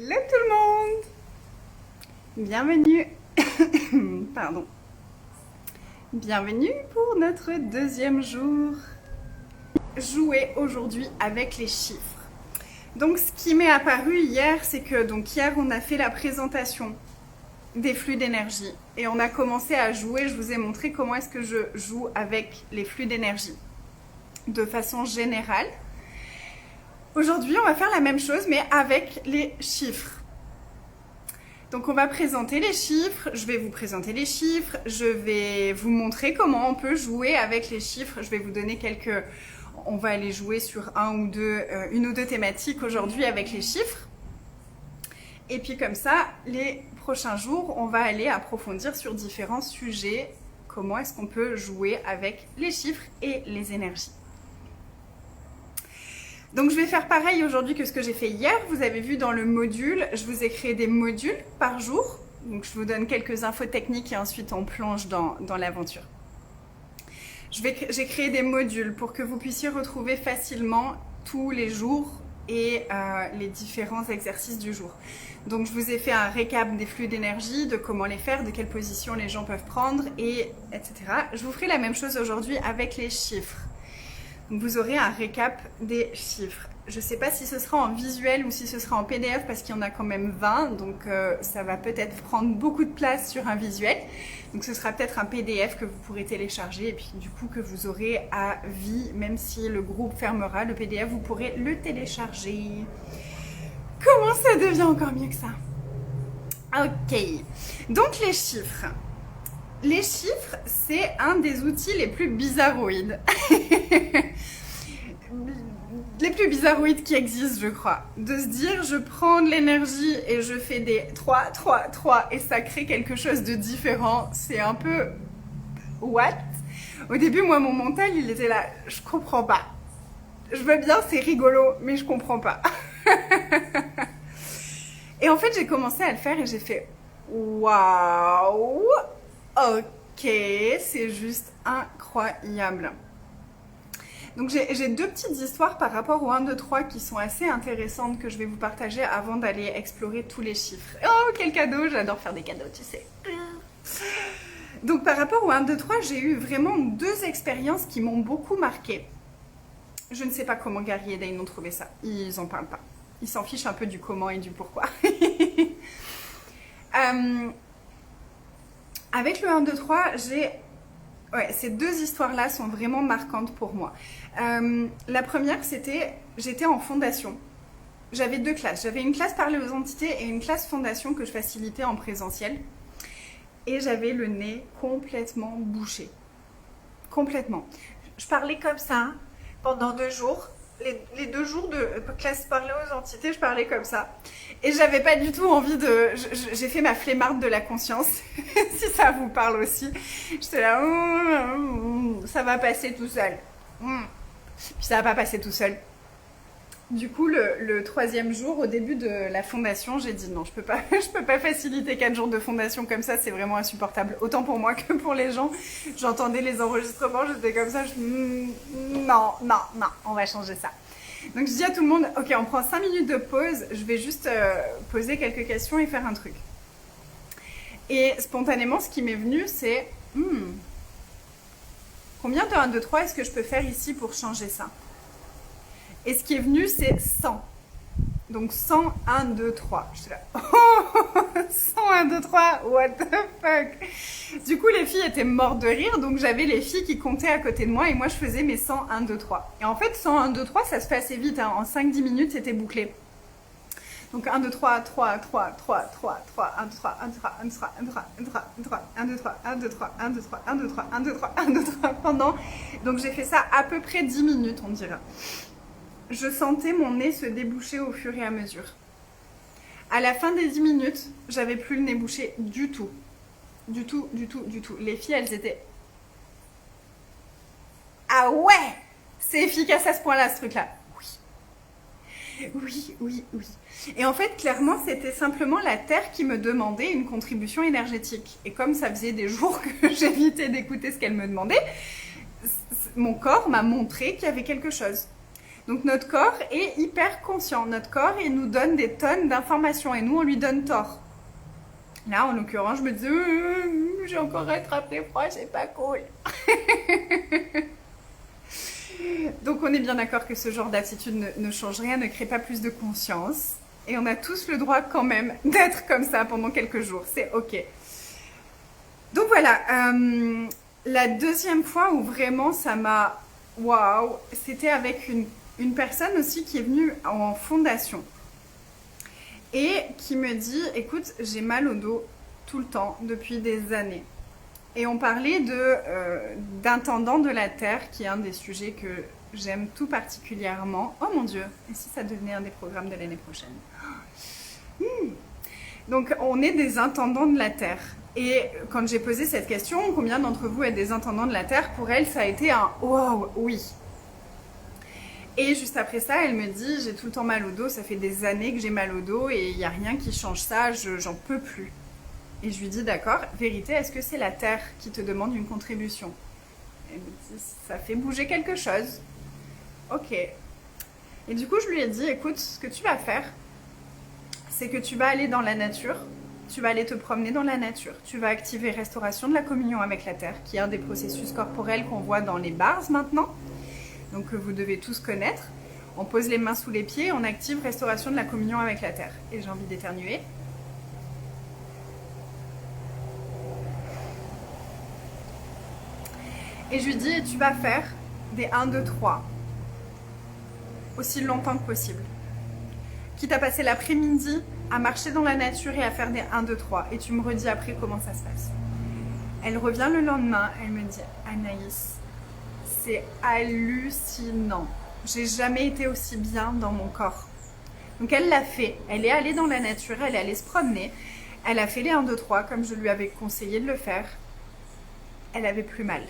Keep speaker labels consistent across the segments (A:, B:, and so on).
A: Hello tout le monde! Bienvenue, pardon. Bienvenue pour notre deuxième jour. Jouer aujourd'hui avec les chiffres. Donc ce qui m'est apparu hier, c'est que hier on a fait la présentation des flux d'énergie et on a commencé à jouer. Je vous ai montré comment est-ce que je joue avec les flux d'énergie de façon générale. Aujourd'hui, on va faire la même chose, mais avec les chiffres. Donc, on va présenter les chiffres, je vais vous présenter les chiffres, je vais vous montrer comment on peut jouer avec les chiffres. Je vais vous donner quelques... On va aller jouer sur une ou deux thématiques aujourd'hui avec les chiffres. Et puis comme ça, les prochains jours, on va aller approfondir sur différents sujets. Comment est-ce qu'on peut jouer avec les chiffres et les énergies. Donc je vais faire pareil aujourd'hui que ce que j'ai fait hier. Vous avez vu dans le module, je vous ai créé des modules par jour. Donc je vous donne quelques infos techniques et ensuite on plonge dans l'aventure. J'ai créé des modules pour que vous puissiez retrouver facilement tous les jours et les différents exercices du jour. Donc je vous ai fait un récap des flux d'énergie, de comment les faire, de quelles positions les gens peuvent prendre, etc. Je vous ferai la même chose aujourd'hui avec les chiffres. Vous aurez un récap des chiffres. Je ne sais pas si ce sera en visuel ou si ce sera en PDF parce qu'il y en a quand même 20, donc ça va peut-être prendre beaucoup de place sur un visuel. Donc ce sera peut-être un PDF que vous pourrez télécharger et puis du coup que vous aurez à vie, même si le groupe fermera, le PDF, vous pourrez le télécharger. Comment ça devient encore mieux que ça? Ok, donc les chiffres. Les chiffres, c'est un des outils les plus bizarroïdes. Les plus bizarroïdes qui existent, je crois. De se dire, je prends de l'énergie et je fais des 3, 3, 3 et ça crée quelque chose de différent. C'est un peu... What? Au début, moi, mon mental, il était là, je comprends pas. Je veux bien, c'est rigolo, mais je comprends pas. Et en fait, j'ai commencé à le faire et j'ai fait, waouh! Ok, c'est juste incroyable. Donc j'ai deux petites histoires par rapport au 1, 2, 3 qui sont assez intéressantes que je vais vous partager avant d'aller explorer tous les chiffres. Oh, quel cadeau! J'adore faire des cadeaux, tu sais. Donc par rapport au 1, 2, 3, j'ai eu vraiment deux expériences qui m'ont beaucoup marquée. Je ne sais pas comment Gary et Dane ont trouvé ça. Ils n'en parlent pas. Ils s'en fichent un peu du comment et du pourquoi. Avec le 1, 2, 3, ces deux histoires-là sont vraiment marquantes pour moi. La première, j'étais en fondation. J'avais deux classes. J'avais une classe parler aux entités et une classe fondation que je facilitais en présentiel. Et j'avais le nez complètement bouché. Complètement. Je parlais comme ça pendant 2 jours. Les 2 jours de classe parler aux entités, je parlais comme ça. Et j'avais pas du tout envie de... J'ai fait ma flemmarde de la conscience, si ça vous parle aussi. J'étais là, ça va passer tout seul. Puis ça va pas passer tout seul. Du coup, le 3e jour, au début de la fondation, j'ai dit non, je peux pas faciliter 4 jours de fondation comme ça, c'est vraiment insupportable. Autant pour moi que pour les gens. J'entendais les enregistrements, j'étais comme ça, non, on va changer ça. Donc je dis à tout le monde, ok, on prend 5 minutes de pause, je vais juste poser quelques questions et faire un truc. Et spontanément, ce qui m'est venu, c'est, combien de 1, 2, 3 est-ce que je peux faire ici pour changer ça? Et ce qui est venu, c'est 100. Donc 100, 1, 2, 3. Je suis là, oh, 100, 1, 2, 3, what the fuck? Du coup, les filles étaient mortes de rire, donc j'avais les filles qui comptaient à côté de moi et moi, je faisais mes 100, 1, 2, 3. Et en fait, 100, 1, 2, 3, ça se fait assez vite. Hein. En 5-10 minutes, c'était bouclé. Donc 1, 2, 3, 3, 3, 3, 3, 3, 1, 2, 3, 1, 2, 3, 1, 2, 3, 1, 2, 3, 1, 2, 3, 1, 2, 3, 1, 2, 3, 1, 2, 3, 1, 2, 3, 1, 2, 3, pendant... Donc j'ai fait ça à peu près 10 minutes, on dira. Je sentais mon nez se déboucher au fur et à mesure. À la fin des 10 minutes, j'avais plus le nez bouché du tout. Du tout. Les filles, elles étaient... Ah ouais! C'est efficace à ce point-là, ce truc-là. Oui. Et en fait, clairement, c'était simplement la Terre qui me demandait une contribution énergétique. Et comme ça faisait des jours que j'évitais d'écouter ce qu'elle me demandait, mon corps m'a montré qu'il y avait quelque chose. Donc notre corps est hyper conscient. Notre corps, il nous donne des tonnes d'informations et nous, on lui donne tort. Là, en l'occurrence, je me dis, j'ai encore attrapé froid, c'est pas cool. Donc on est bien d'accord que ce genre d'attitude ne change rien, ne crée pas plus de conscience. Et on a tous le droit quand même d'être comme ça pendant quelques jours, c'est ok. Donc voilà, la deuxième fois où vraiment ça m'a... Waouh, c'était avec une personne aussi qui est venue en fondation. Et qui me dit, écoute, j'ai mal au dos tout le temps, depuis des années. Et on parlait d'intendant de la Terre, qui est un des sujets que j'aime tout particulièrement. Oh mon Dieu, et si ça devenait un des programmes de l'année prochaine? Donc on est des intendants de la Terre. Et quand j'ai posé cette question, combien d'entre vous êtes des intendants de la Terre? Pour elle, ça a été un « wow, oui ». Et juste après ça, elle me dit, j'ai tout le temps mal au dos, ça fait des années que j'ai mal au dos et il n'y a rien qui change ça, j'en peux plus. Et je lui dis, d'accord, vérité, est-ce que c'est la Terre qui te demande une contribution? Elle me dit, ça fait bouger quelque chose. Ok. Et du coup, je lui ai dit, écoute, ce que tu vas faire, c'est que tu vas aller dans la nature, tu vas aller te promener dans la nature, tu vas activer restauration de la communion avec la Terre, qui est un des processus corporels qu'on voit dans les bars maintenant, donc que vous devez tous connaître. On pose les mains sous les pieds, on active restauration de la communion avec la Terre. Et j'ai envie d'éternuer. Et je lui dis, tu vas faire des 1, 2, 3, aussi longtemps que possible. Quitte à passer l'après-midi à marcher dans la nature et à faire des 1, 2, 3. Et tu me redis après comment ça se passe. Elle revient le lendemain, elle me dit, Anaïs, c'est hallucinant. J'ai jamais été aussi bien dans mon corps. Donc elle l'a fait. Elle est allée dans la nature, elle est allée se promener. Elle a fait les 1, 2, 3 comme je lui avais conseillé de le faire. Elle avait plus mal.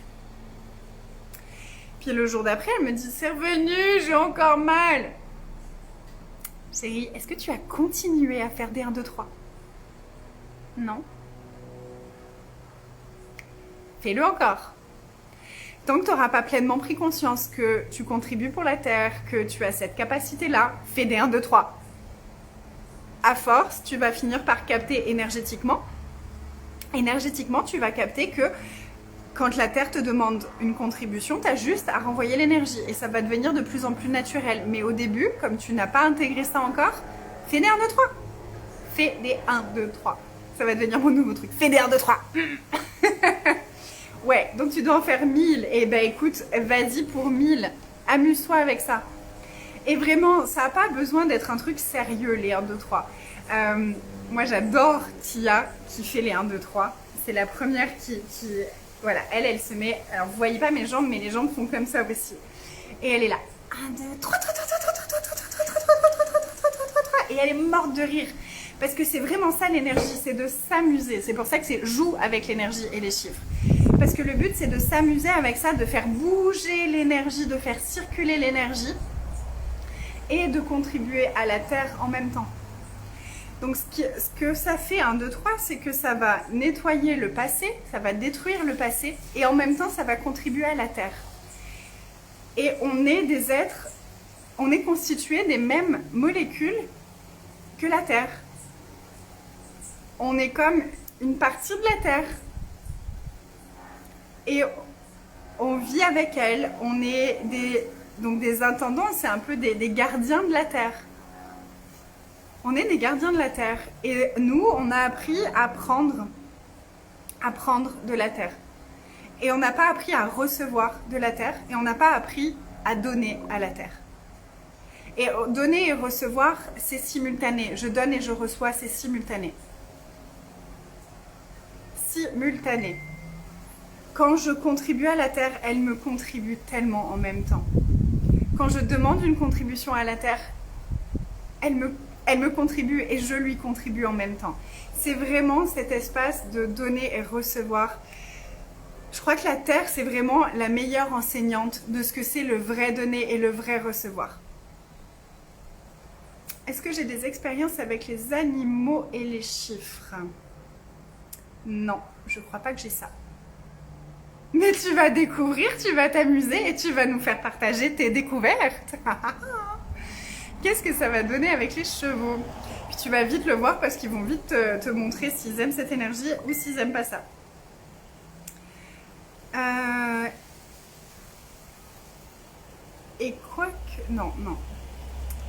A: Puis le jour d'après, elle me dit, c'est revenu, j'ai encore mal. Chérie, est-ce que tu as continué à faire des 1, 2, 3? Non. Fais-le encore. Tant que tu n'auras pas pleinement pris conscience que tu contribues pour la Terre, que tu as cette capacité-là, fais des 1, 2, 3. À force, tu vas finir par capter énergétiquement. Énergétiquement, tu vas capter que quand la Terre te demande une contribution, tu as juste à renvoyer l'énergie et ça va devenir de plus en plus naturel. Mais au début, comme tu n'as pas intégré ça encore, fais des 1, 2, 3. Fais des 1, 2, 3. Ça va devenir mon nouveau truc. Fais des 1, 2, 3. Ouais, donc tu dois en faire 1000. Et ben écoute, vas-y pour 1000. Amuse-toi avec ça. Et vraiment, ça n'a pas besoin d'être un truc sérieux, les 1, 2, 3. Moi, j'adore Tia qui fait les 1, 2, 3. C'est la première qui voilà, elle se met... Alors, vous voyez pas mes jambes, mais les jambes font comme ça aussi. Et elle est là. 1, 2, 3, 3, 3, 3, 3, 3, 3, 3, 3, 3, 3, 3, 3, 3, 3. Et elle est morte de rire. Parce que c'est vraiment ça l'énergie, c'est de s'amuser. C'est pour ça que c'est joue avec l'énergie et les chiffres. Parce que le but, c'est de s'amuser avec ça, de faire bouger l'énergie, de faire circuler l'énergie et de contribuer à la Terre en même temps. Donc ce que ça fait 1, 2, 3, c'est que ça va nettoyer le passé, ça va détruire le passé et en même temps ça va contribuer à la Terre. Et on est des êtres, on est constitués des mêmes molécules que la Terre. On est comme une partie de la Terre. Et on vit avec elle, on est des intendants, c'est un peu des gardiens de la Terre. On est des gardiens de la Terre et nous, on a appris à prendre de la Terre. Et on n'a pas appris à recevoir de la Terre et on n'a pas appris à donner à la Terre. Et donner et recevoir, c'est simultané. Je donne et je reçois, c'est simultané. Simultané. Quand je contribue à la Terre, elle me contribue tellement en même temps. Quand je demande une contribution à la Terre, elle me contribue et je lui contribue en même temps. C'est vraiment cet espace de donner et recevoir. Je crois que la Terre, c'est vraiment la meilleure enseignante de ce que c'est le vrai donner et le vrai recevoir. Est-ce que j'ai des expériences avec les animaux et les chiffres? Non, je ne crois pas que j'ai ça. Mais tu vas découvrir, tu vas t'amuser et tu vas nous faire partager tes découvertes. Qu'est-ce que ça va donner avec les chevaux? Puis tu vas vite le voir parce qu'ils vont vite te montrer s'ils aiment cette énergie ou s'ils aiment pas ça. Et quoi que... Non, non.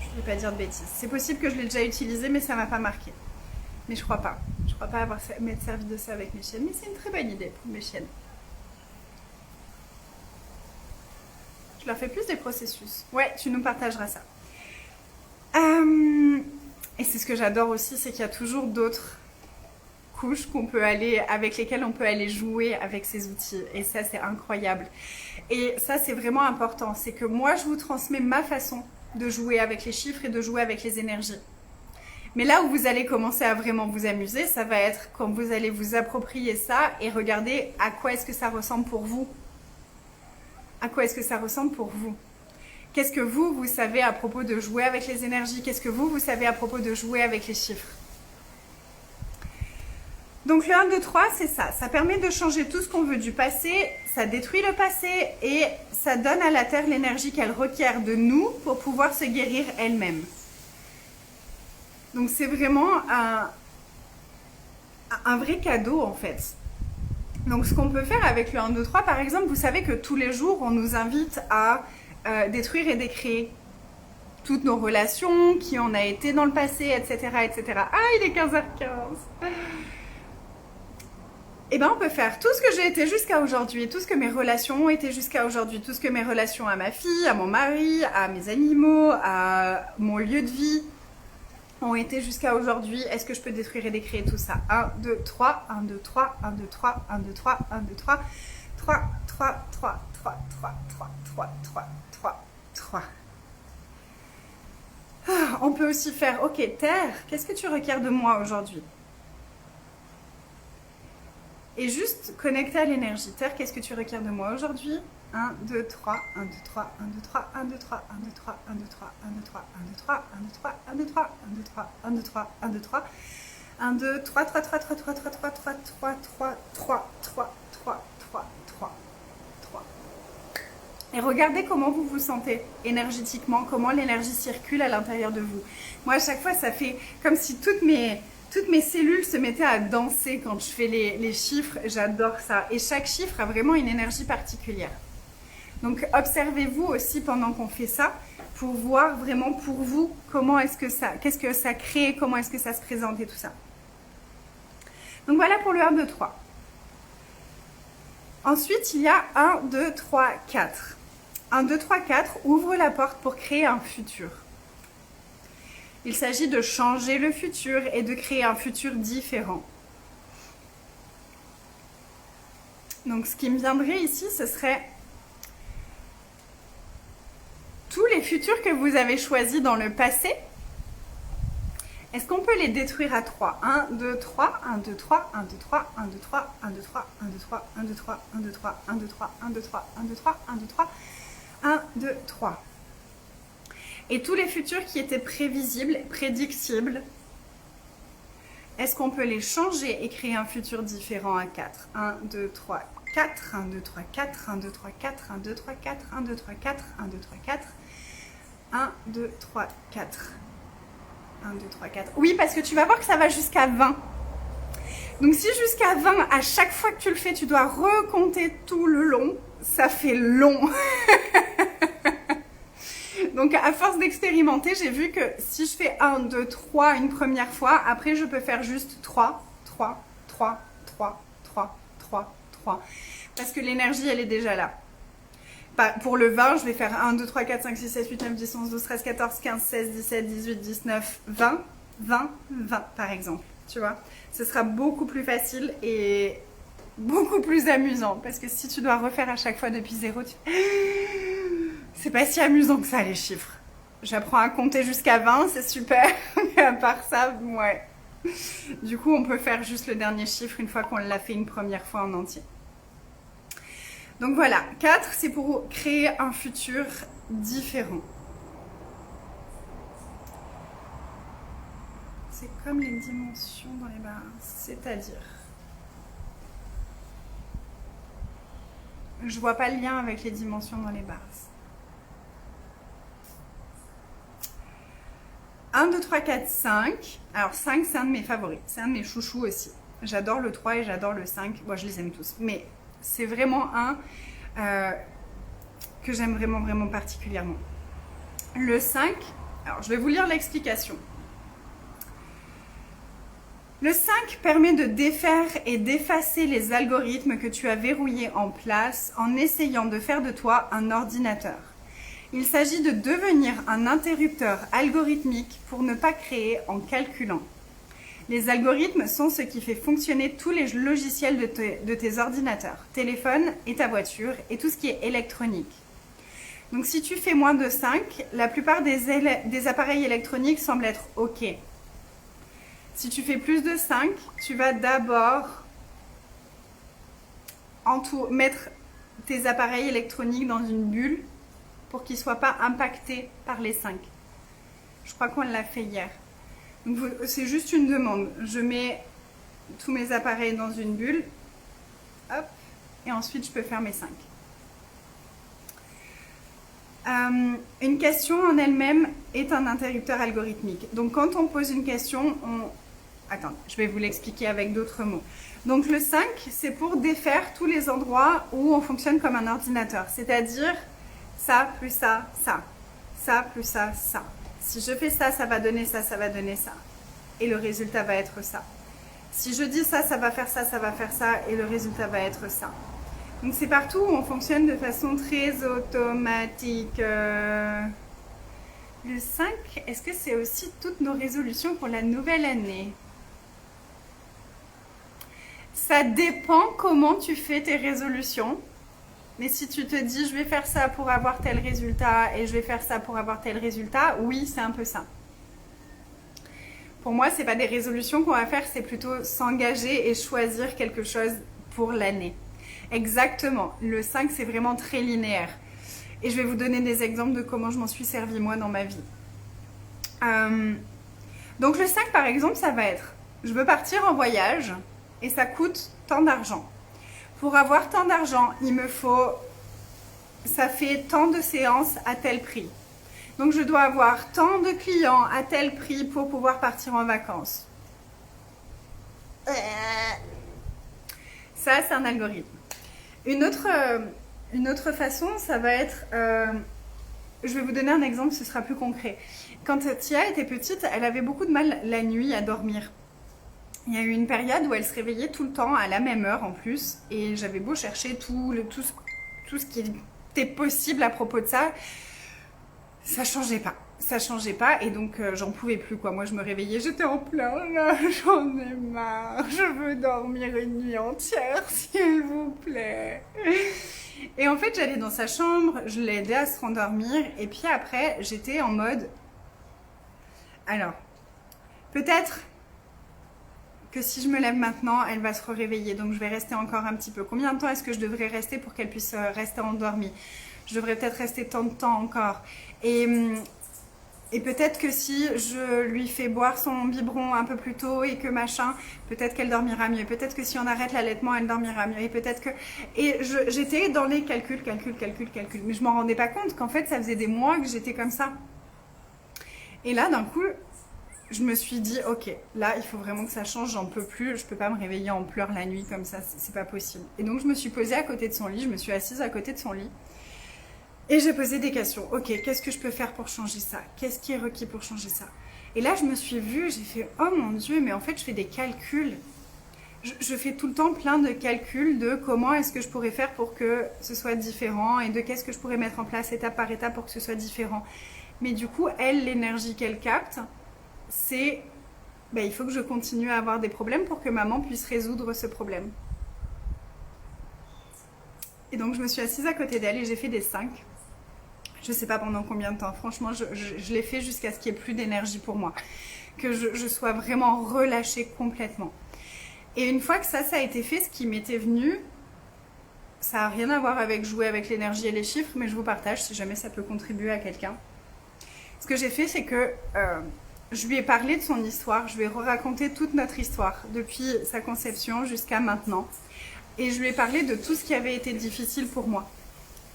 A: Je ne vais pas dire de bêtises. C'est possible que je l'ai déjà utilisé, mais ça m'a pas marqué. Mais je crois pas. Je crois pas m'être servi de ça avec mes chiennes. Mais c'est une très bonne idée pour mes chiennes. Je leur fais plus des processus. Ouais, tu nous partageras ça. Et c'est ce que j'adore aussi, c'est qu'il y a toujours d'autres couches avec lesquelles on peut aller jouer avec ces outils. Et ça, c'est incroyable. Et ça, c'est vraiment important. C'est que moi, je vous transmets ma façon de jouer avec les chiffres et de jouer avec les énergies. Mais là où vous allez commencer à vraiment vous amuser, ça va être quand vous allez vous approprier ça et regarder à quoi est-ce que ça ressemble pour vous. À quoi est-ce que ça ressemble pour vous? Qu'est-ce que vous savez à propos de jouer avec les énergies? Qu'est-ce que vous savez à propos de jouer avec les chiffres? Donc le 1, 2, 3, c'est ça. Ça permet de changer tout ce qu'on veut du passé, ça détruit le passé et ça donne à la Terre l'énergie qu'elle requiert de nous pour pouvoir se guérir elle-même. Donc c'est vraiment un vrai cadeau en fait. Donc ce qu'on peut faire avec le 1, 2, 3, par exemple, vous savez que tous les jours, on nous invite à détruire et décréer toutes nos relations, qui on a été dans le passé, etc. etc. Ah, il est 15h15. Eh bien, on peut faire tout ce que j'ai été jusqu'à aujourd'hui, tout ce que mes relations ont été jusqu'à aujourd'hui, tout ce que mes relations à ma fille, à mon mari, à mes animaux, à mon lieu de vie ont été jusqu'à aujourd'hui. Est-ce que je peux détruire et décréer tout ça? 1, 2, 3, 1, 2, 3, 1, 2, 3, 1, 2, 3, 1, 2, 3, 3, 3, 3, 3, 3, 3, 3, 3, 3, 3. On peut aussi faire, ok, Terre, qu'est-ce que tu requiers de moi aujourd'hui? Et juste connecter à l'énergie. Terre, qu'est-ce que tu requiers de moi aujourd'hui? 1, 2, 3, 1, 2, 3, 1, 2, 3, 1, 2, 3, 1, 2, 3, 1, 2, 3, 1, 2, 3, 1, 2, 3, 1, 2, 3, 1, 2, 3, 1, 2, 3, 1, 2, 3, 1, 2, 3, 1, 2, 3, 3, 3, 3, 3, 3, 3, 3, 3, 3, 3, 3, 3, 3, 3, 3. Et regardez comment vous vous sentez énergétiquement, comment l'énergie circule à l'intérieur de vous. Moi, à chaque fois, ça fait comme si toutes mes cellules se mettaient à danser quand je fais les chiffres. J'adore ça. Et chaque chiffre a vraiment une énergie particulière. Donc, observez-vous aussi pendant qu'on fait ça pour voir vraiment pour vous qu'est-ce que ça crée, comment est-ce que ça se présente et tout ça. Donc, voilà pour le 1, 2, 3. Ensuite, il y a 1, 2, 3, 4. 1, 2, 3, 4 ouvre la porte pour créer un futur. Il s'agit de changer le futur et de créer un futur différent. Donc ce qui me viendrait ici, ce serait tous les futurs que vous avez choisis dans le passé. Est-ce qu'on peut les détruire à 3? 1, 2, 3, 1, 2, 3, 1, 2, 3, 1, 2, 3, 1, 2, 3, 1, 2, 3, 1, 2, 3, 1, 2, 3, 1, 2, 3, 1, 2, 3, 1, 2, 3, 1, 2, 3, 1, 2, 3. Et tous les futurs qui étaient prévisibles, prédictibles, est-ce qu'on peut les changer et créer un futur différent à 4? 1, 2, 3, 4, 1, 2, 3, 4, 1, 2, 3, 4, 1, 2, 3, 4, 1, 2, 3, 4, 1, 2, 3, 4, 1, 2, 3, 4, 1, 2, 3, 4. Oui, parce que tu vas voir que ça va jusqu'à 20. Donc si jusqu'à 20, à chaque fois que tu le fais, tu dois recompter tout le long, ça fait long. Donc à force d'expérimenter, j'ai vu que si je fais 1, 2, 3 une première fois, après je peux faire juste 3, 3, 3, 3, 3, 3, 3. Parce que l'énergie, elle est déjà là. Pour le 20, je vais faire 1, 2, 3, 4, 5, 6, 7, 8, 9, 10, 11, 12, 13, 14, 15, 16, 17, 18, 19, 20, 20, 20 par exemple. Tu vois, ce sera beaucoup plus facile et beaucoup plus amusant. Parce que si tu dois refaire à chaque fois depuis 0, c'est pas si amusant que ça les chiffres. J'apprends à compter jusqu'à 20, c'est super. Mais à part ça, ouais. Du coup, on peut faire juste le dernier chiffre une fois qu'on l'a fait une première fois en entier. Donc voilà, 4, c'est pour créer un futur différent. C'est comme les dimensions dans les barres, c'est-à-dire... Je vois pas le lien avec les dimensions dans les bars. 1, 2, 3, 4, 5. Alors 5, c'est un de mes favoris. C'est un de mes chouchous aussi. J'adore le 3 et j'adore le 5. Bon, je les aime tous. Mais c'est vraiment un que j'aime vraiment, vraiment particulièrement. Le 5, alors je vais vous lire l'explication. Le 5 permet de défaire et d'effacer les algorithmes que tu as verrouillés en place en essayant de faire de toi un ordinateur. Il s'agit de devenir un interrupteur algorithmique pour ne pas créer en calculant. Les algorithmes sont ce qui fait fonctionner tous les logiciels de tes ordinateurs, téléphone et ta voiture et tout ce qui est électronique. Donc si tu fais moins de 5, la plupart des appareils électroniques semblent être OK. Si tu fais plus de 5, tu vas d'abord mettre tes appareils électroniques dans une bulle pour qu'ils ne soient pas impactés par les 5. Je crois qu'on l'a fait hier. Donc c'est juste une demande. Je mets tous mes appareils dans une bulle. Hop. Et ensuite, je peux faire mes 5. Une question en elle-même est un interrupteur algorithmique. Donc quand on pose une question, Attends, je vais vous l'expliquer avec d'autres mots. Donc le 5, c'est pour défaire tous les endroits où on fonctionne comme un ordinateur. C'est-à-dire ça plus ça, ça. Ça plus ça, ça. Si je fais ça, ça va donner ça, ça va donner ça. Et le résultat va être ça. Si je dis ça, ça va faire ça, ça va faire ça. Et le résultat va être ça. Donc c'est partout où on fonctionne de façon très automatique. Le 5, est-ce que c'est aussi toutes nos résolutions pour la nouvelle année ? Ça dépend comment tu fais tes résolutions. Mais si tu te dis je vais faire ça pour avoir tel résultat et je vais faire ça pour avoir tel résultat, oui, c'est un peu ça. Pour moi, ce n'est pas des résolutions qu'on va faire, c'est plutôt s'engager et choisir quelque chose pour l'année. Exactement. Le 5, c'est vraiment très linéaire. Et je vais vous donner des exemples de comment je m'en suis servi moi dans ma vie. Donc le 5, par exemple, ça va être je veux partir en voyage et ça coûte tant d'argent. Pour avoir tant d'argent, ça fait tant de séances à tel prix. Donc je dois avoir tant de clients à tel prix pour pouvoir partir en vacances. Ça, c'est un algorithme. Une autre façon, ça va être... je vais vous donner un exemple, ce sera plus concret. Quand Tia était petite, elle avait beaucoup de mal la nuit à dormir. Il y a eu une période où elle se réveillait tout le temps à la même heure en plus. Et j'avais beau chercher tout ce qui était possible à propos de ça. Ça changeait pas. Ça changeait pas et donc j'en pouvais plus quoi. Moi je me réveillais, j'étais en pleurs, là, j'en ai marre. Je veux dormir une nuit entière s'il vous plaît. Et en fait j'allais dans sa chambre, je l'ai aidée à se rendormir. Et puis après j'étais en mode... Alors, peut-être... que si je me lève maintenant, elle va se réveiller. Donc je vais rester encore un petit peu. Combien de temps est-ce que je devrais rester pour qu'elle puisse rester endormie ? Je devrais peut-être rester tant de temps encore. Et peut-être que si je lui fais boire son biberon un peu plus tôt et que machin, peut-être qu'elle dormira mieux. Peut-être que si on arrête l'allaitement, elle dormira mieux. Et peut-être que... Et j'étais dans les calculs. Mais je m'en rendais pas compte qu'en fait, ça faisait des mois que j'étais comme ça. Et là, d'un coup... je me suis dit, ok, là, il faut vraiment que ça change, j'en peux plus, je peux pas me réveiller en pleurs la nuit comme ça, c'est pas possible. Et donc, je me suis posée à côté de son lit, je me suis assise à côté de son lit, et j'ai posé des questions. Ok, qu'est-ce que je peux faire pour changer ça ? Qu'est-ce qui est requis pour changer ça ? Et là, je me suis vue, j'ai fait, oh mon Dieu, mais en fait, je fais des calculs. Je fais tout le temps plein de calculs de comment est-ce que je pourrais faire pour que ce soit différent, et de qu'est-ce que je pourrais mettre en place étape par étape pour que ce soit différent. Mais du coup, elle, l'énergie qu'elle capte, c'est il faut que je continue à avoir des problèmes pour que maman puisse résoudre ce problème. Et donc je me suis assise à côté d'elle et j'ai fait des 5. Je ne sais pas pendant combien de temps. Franchement, je l'ai fait jusqu'à ce qu'il n'y ait plus d'énergie pour moi. Que je sois vraiment relâchée complètement. Et une fois que ça a été fait, ce qui m'était venu, ça n'a rien à voir avec jouer avec l'énergie et les chiffres, mais je vous partage si jamais ça peut contribuer à quelqu'un. Ce que j'ai fait, c'est que... je lui ai parlé de son histoire, je lui ai raconté toute notre histoire, depuis sa conception jusqu'à maintenant. Et je lui ai parlé de tout ce qui avait été difficile pour moi.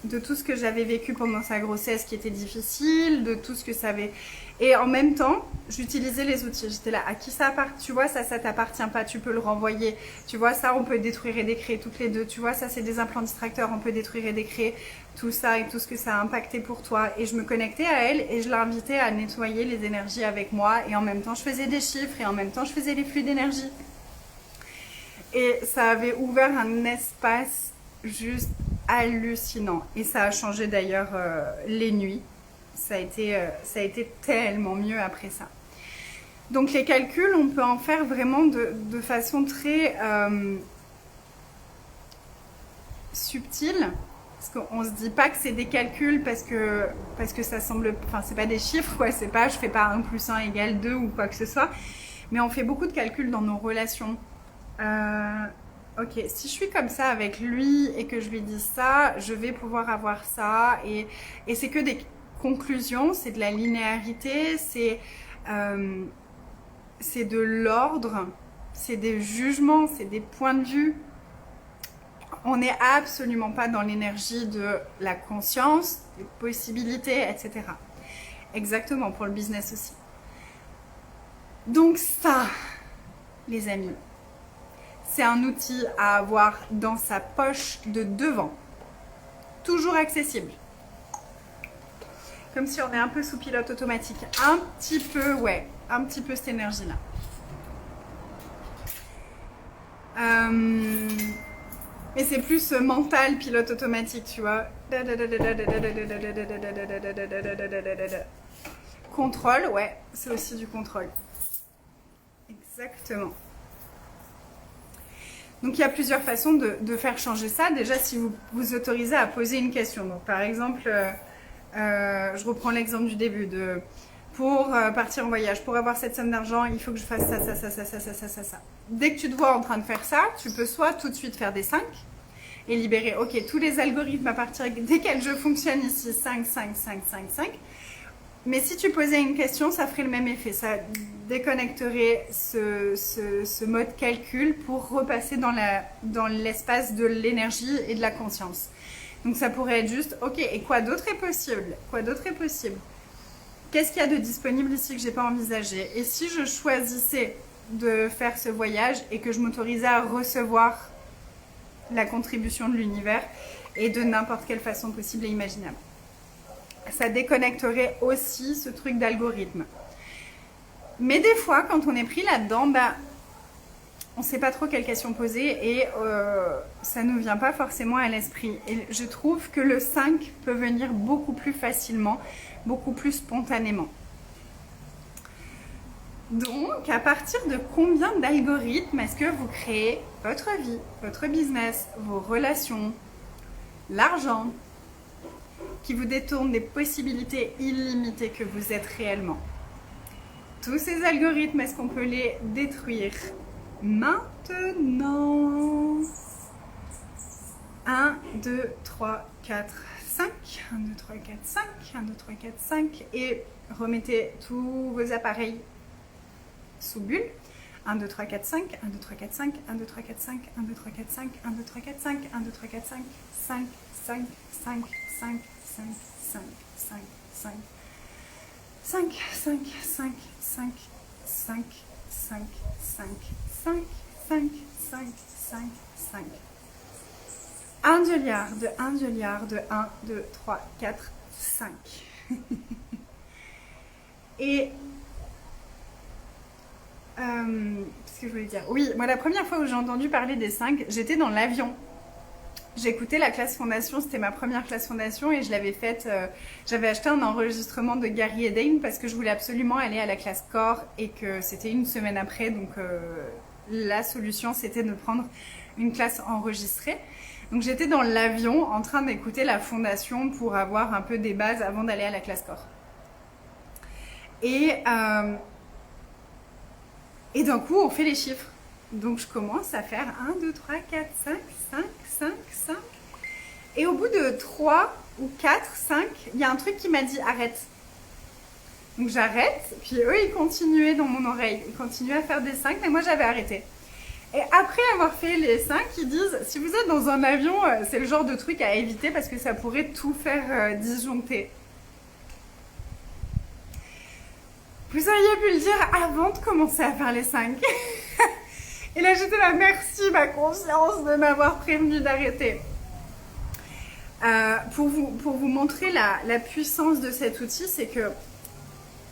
A: De tout ce que j'avais vécu pendant sa grossesse qui était difficile, de tout ce que ça avait... Et en même temps, j'utilisais les outils. J'étais là, à qui ça appartient? Tu vois, ça t'appartient pas, tu peux le renvoyer. Tu vois, ça, on peut détruire et décréer toutes les deux. Tu vois, ça, c'est des implants distracteurs, on peut détruire et décréer tout ça et tout ce que ça a impacté pour toi. Et je me connectais à elle et je l'invitais à nettoyer les énergies avec moi. Et en même temps, je faisais des chiffres et en même temps, je faisais les flux d'énergie. Et ça avait ouvert un espace juste hallucinant. Et ça a changé d'ailleurs les nuits. Ça a été tellement mieux après ça. Donc les calculs, on peut en faire vraiment de façon très subtile. Parce qu'on se dit pas que c'est des calculs parce que ça semble... Enfin, c'est pas des chiffres, quoi. C'est pas, je fais pas 1 + 1 = 2 ou quoi que ce soit. Mais on fait beaucoup de calculs dans nos relations. Ok, si je suis comme ça avec lui et que je lui dis ça, je vais pouvoir avoir ça. Et c'est que des conclusions, c'est de la linéarité, c'est de l'ordre, c'est des jugements, c'est des points de vue. On n'est absolument pas dans l'énergie de la conscience, des possibilités, etc. Exactement, pour le business aussi. Donc ça, les amis, c'est un outil à avoir dans sa poche de devant. Toujours accessible. Comme si on est un peu sous pilote automatique. Un petit peu, ouais. Un petit peu cette énergie-là. Mais c'est plus mental, pilote automatique, tu vois. Contrôle, ouais. C'est aussi du contrôle. Exactement. Donc il y a plusieurs façons de faire changer ça. Déjà, si vous vous autorisez à poser une question. Donc par exemple, je reprends l'exemple du début. Pour partir en voyage, pour avoir cette somme d'argent, il faut que je fasse ça, ça, ça, ça, ça, ça, ça, ça, ça. Dès que tu te vois en train de faire ça, tu peux soit tout de suite faire des 5 et libérer, ok, tous les algorithmes à partir desquels je fonctionne ici, 5, 5, 5, 5, 5. Mais si tu posais une question, ça ferait le même effet. Ça déconnecterait ce mode calcul pour repasser dans l'espace de l'énergie et de la conscience. Donc ça pourrait être juste, ok, et quoi d'autre est possible? Quoi d'autre est possible? Qu'est-ce qu'il y a de disponible ici que je n'ai pas envisagé? Et si je choisissais de faire ce voyage et que je m'autorisais à recevoir la contribution de l'univers et de n'importe quelle façon possible et imaginable? Ça déconnecterait aussi ce truc d'algorithme. Mais des fois, quand on est pris là-dedans, on ne sait pas trop quelle question poser et ça ne nous vient pas forcément à l'esprit. Et je trouve que le 5 peut venir beaucoup plus facilement, beaucoup plus spontanément. Donc, à partir de combien d'algorithmes est-ce que vous créez votre vie, votre business, vos relations, l'argent, qui vous détournent des possibilités illimitées que vous êtes réellement? Tous ces algorithmes, est-ce qu'on peut les détruire maintenant? 1, 2, 3, 4, 5. 1, 2, 3, 4, 5. 1, 2, 3, 4, 5. Et remettez tous vos appareils sous bulle. 1, 2, 3, 4, 5. 1, 2, 3, 4, 5. 1, 2, 3, 4, 5. 1, 2, 3, 4, 5. 1, 2, 3, 4, 5. 1, 2, 3, 4, 5. 5, 5, 5, 5, 5, 5, 5, 5. 5, 5, 5, 5, 5, 5, 5, 5, 5, 5, 5, 5. 1 milliard de 1 milliard de 1, 2, 3, 4, 5. Et qu'est-ce que je voulais dire? Oui, moi la première fois où j'ai entendu parler des 5, j'étais dans l'avion. J'écoutais la classe fondation, c'était ma première classe fondation et je l'avais faite, j'avais acheté un enregistrement de Gary Eden parce que je voulais absolument aller à la classe corps et que c'était une semaine après, donc la solution c'était de prendre une classe enregistrée. Donc j'étais dans l'avion en train d'écouter la fondation pour avoir un peu des bases avant d'aller à la classe corps. Et d'un coup on fait les chiffres. Donc je commence à faire 1, 2, 3, 4, 5, 5, 5, 5. Et au bout de 3 ou 4, 5, il y a un truc qui m'a dit arrête. Donc j'arrête, puis eux ils continuaient dans mon oreille. Ils continuaient à faire des 5, mais moi j'avais arrêté. Et après avoir fait les 5, ils disent, si vous êtes dans un avion, c'est le genre de truc à éviter parce que ça pourrait tout faire disjoncter. Vous auriez pu le dire avant de commencer à faire les 5. Et là, j'étais là, merci ma conscience de m'avoir prévenu d'arrêter. Pour vous montrer la puissance de cet outil, c'est que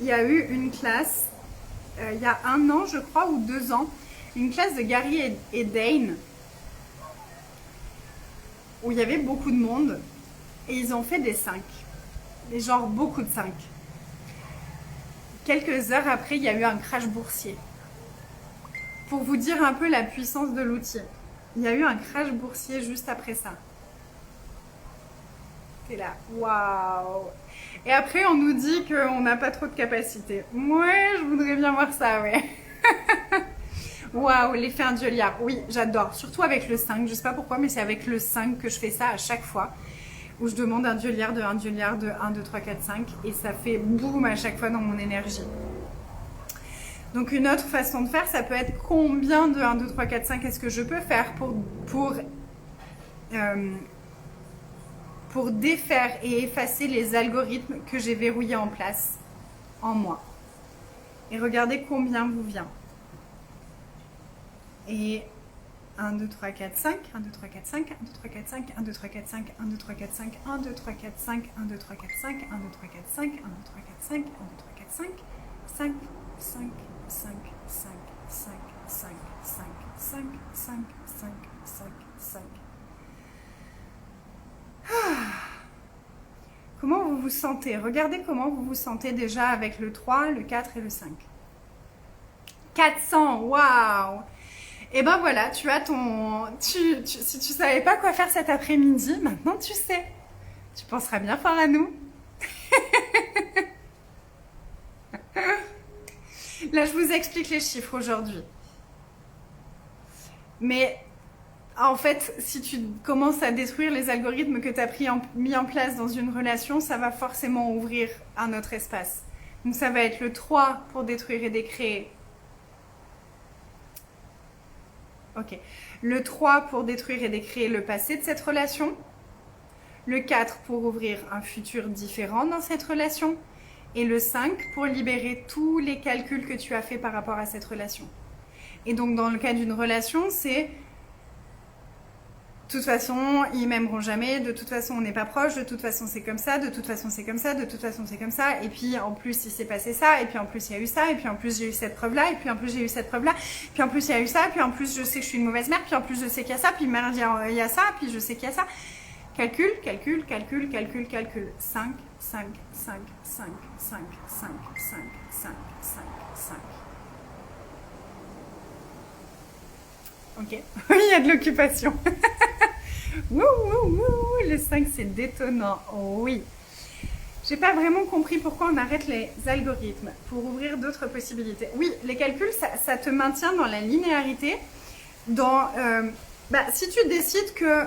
A: il y a eu une classe, il y a 1 an, je crois, ou 2 ans, une classe de Gary et Dane, où il y avait beaucoup de monde, et ils ont fait des 5. Et genre beaucoup de 5. Quelques heures après, il y a eu un crash boursier. Pour vous dire un peu la puissance de l'outil. Il y a eu un crash boursier juste après ça. T'es là, waouh! Et après, on nous dit qu'on n'a pas trop de capacité. Ouais, je voudrais bien voir ça, ouais. Waouh, l'effet Indoliard. Oui, j'adore. Surtout avec le 5. Je sais pas pourquoi, mais c'est avec le 5 que je fais ça à chaque fois. Où je demande un dioliard de 1 dioliard de 1, 2, 3, 4, 5. Et ça fait boum à chaque fois dans mon énergie. Donc une autre façon de faire, ça peut être combien de 1, 2, 3, 4, 5 est-ce que je peux faire pour défaire et effacer les algorithmes que j'ai verrouillés en place en moi. Et regardez combien vous vient. Et 1, 2, 3, 4, 5, 1, 2, 3, 4, 5, 1, 2, 3, 4, 5, 1, 2, 3, 4, 5, 1, 2, 3, 4, 5, 1, 2, 3, 4, 5, 1, 2, 3, 4, 5, 1, 2, 3, 4, 5, 1, 2, 3, 4, 5, 1, 2, 3, 4, 5, 5, 5, 5, 5, 5, 5, 5, 5, 5, 5, 5, 5. Comment vous vous sentez? Regardez comment vous vous sentez déjà avec le 3, le 4 et le 5. 400, waouh! Et ben voilà, tu as ton... si tu savais pas quoi faire cet après-midi, maintenant tu sais. Tu penseras bien fort à nous. Là, je vous explique les chiffres aujourd'hui. Mais en fait, si tu commences à détruire les algorithmes que tu as mis en place dans une relation, ça va forcément ouvrir un autre espace. Donc ça va être le 3 pour détruire et décréer. Ok. Le 3 pour détruire et décréer le passé de cette relation. Le 4 pour ouvrir un futur différent dans cette relation. Et le 5 pour libérer tous les calculs que tu as fait par rapport à cette relation. Et donc dans le cas d'une relation, c'est... De toute façon, ils m'aimeront jamais, de toute façon, on n'est pas proche, de toute façon, c'est comme ça, de toute façon, c'est comme ça, de toute façon, c'est comme ça, et puis en plus, il s'est passé ça, et puis en plus, il y a eu ça, et puis en plus, j'ai eu cette preuve-là, et puis en plus, j'ai eu cette preuve-là, puis en plus, il y a eu ça, puis en plus, je sais que je suis une mauvaise mère, puis en plus, je sais qu'il y a ça, puis merde, il y a ça, puis je sais qu'il y a ça. Calcul, calcul, calcul, calcul, calcul. 5, 5, 5, 5, 5, 5, 5, 5, 5, 5. Ok, oui, il y a de l'occupation. Wouh, wouh, wouh, le 5 c'est détonnant, oh, oui. J'ai pas vraiment compris pourquoi on arrête les algorithmes pour ouvrir d'autres possibilités. Oui, les calculs, ça te maintient dans la linéarité. Si tu décides que,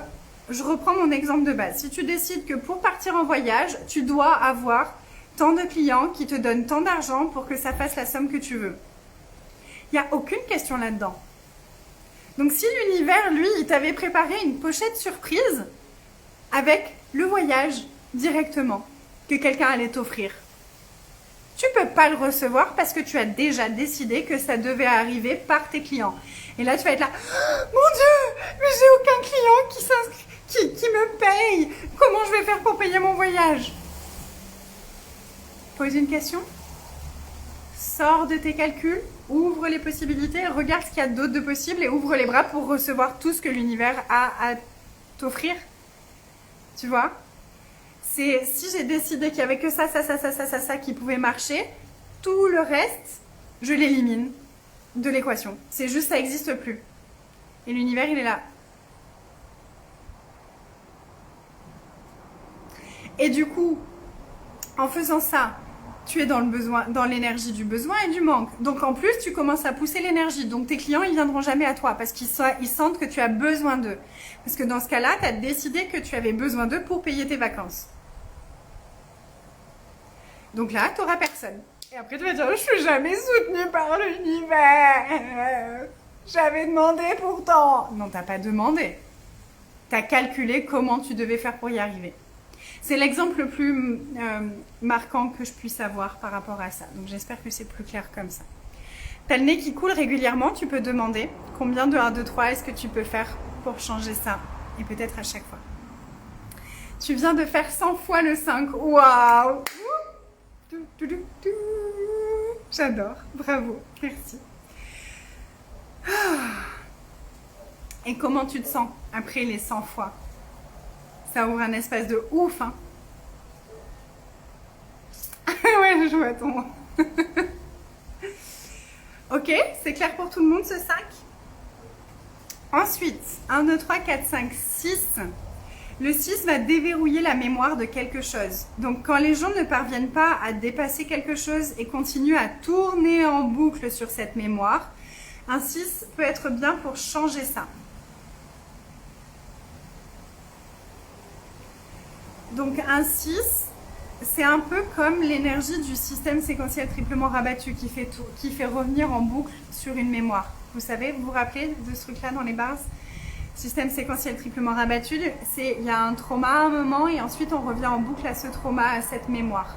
A: je reprends mon exemple de base, si tu décides que pour partir en voyage, tu dois avoir tant de clients qui te donnent tant d'argent pour que ça fasse la somme que tu veux. Il n'y a aucune question là-dedans. Donc si l'univers, lui, il t'avait préparé une pochette surprise avec le voyage directement que quelqu'un allait t'offrir, tu peux pas le recevoir parce que tu as déjà décidé que ça devait arriver par tes clients. Et là, tu vas être là, oh, mon Dieu, mais j'ai aucun client qui me paye. Comment je vais faire pour payer mon voyage? Pose une question. Sors de tes calculs, ouvre les possibilités, regarde ce qu'il y a d'autre de possible et ouvre les bras pour recevoir tout ce que l'univers a à t'offrir. Tu vois? C'est si j'ai décidé qu'il y avait que ça qui pouvait marcher, tout le reste, je l'élimine de l'équation. C'est juste ça n'existe plus. Et l'univers, il est là. Et du coup, en faisant ça, tu es dans le besoin, dans l'énergie du besoin et du manque. Donc en plus, tu commences à pousser l'énergie. Donc tes clients, ils viendront jamais à toi parce qu'ils sentent que tu as besoin d'eux. Parce que dans ce cas-là, tu as décidé que tu avais besoin d'eux pour payer tes vacances. Donc là, tu n'auras personne. Et après, tu vas dire, je suis jamais soutenue par l'univers. J'avais demandé pourtant. Non, t'as pas demandé. T'as calculé comment tu devais faire pour y arriver. C'est l'exemple le plus marquant que je puisse avoir par rapport à ça. Donc j'espère que c'est plus clair comme ça. T'as le nez qui coule régulièrement, tu peux demander combien de 1, 2, 3 est-ce que tu peux faire pour changer ça. Et peut-être à chaque fois. Tu viens de faire 100 fois le 5. Waouh! J'adore. Bravo. Merci. Et comment tu te sens après les 100 fois? Ça ouvre un espace de ouf, hein? Ouais, je vois ton... Ok, c'est clair pour tout le monde ce 5? Ensuite, 1, 2, 3, 4, 5, 6. Le 6 va déverrouiller la mémoire de quelque chose. Donc quand les gens ne parviennent pas à dépasser quelque chose et continuent à tourner en boucle sur cette mémoire, un 6 peut être bien pour changer ça. Donc un 6, c'est un peu comme l'énergie du système séquentiel triplement rabattu qui fait revenir en boucle sur une mémoire. Vous savez, vous vous rappelez de ce truc-là dans les bases? Système séquentiel triplement rabattu, il y a un trauma à un moment et ensuite on revient en boucle à ce trauma, à cette mémoire.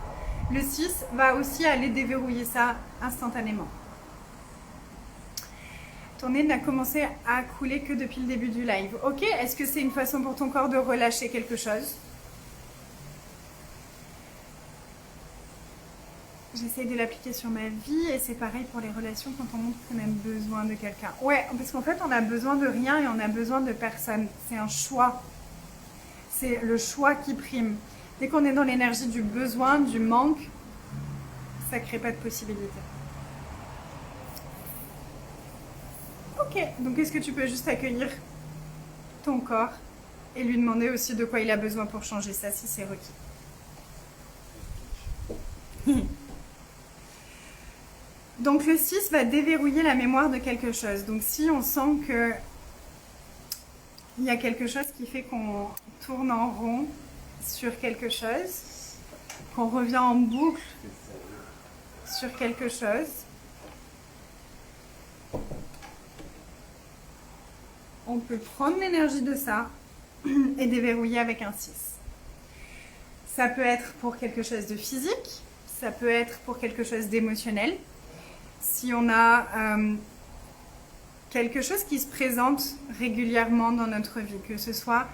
A: Le 6 va aussi aller déverrouiller ça instantanément. Ton nez n'a commencé à couler que depuis le début du live. Ok, est-ce que c'est une façon pour ton corps de relâcher quelque chose? J'essaye de l'appliquer sur ma vie et c'est pareil pour les relations quand on montre qu'on a besoin de quelqu'un. Ouais, parce qu'en fait, on a besoin de rien et on a besoin de personne. C'est un choix. C'est le choix qui prime. Dès qu'on est dans l'énergie du besoin, du manque, ça ne crée pas de possibilité. Ok, donc est-ce que tu peux juste accueillir ton corps et lui demander aussi de quoi il a besoin pour changer ça si c'est requis. Donc le 6 va déverrouiller la mémoire de quelque chose. Donc si on sent que il y a quelque chose qui fait qu'on tourne en rond sur quelque chose, qu'on revient en boucle sur quelque chose, on peut prendre l'énergie de ça et déverrouiller avec un 6. Ça peut être pour quelque chose de physique, ça peut être pour quelque chose d'émotionnel. Si on a quelque chose qui se présente régulièrement dans notre vie, que ce soit,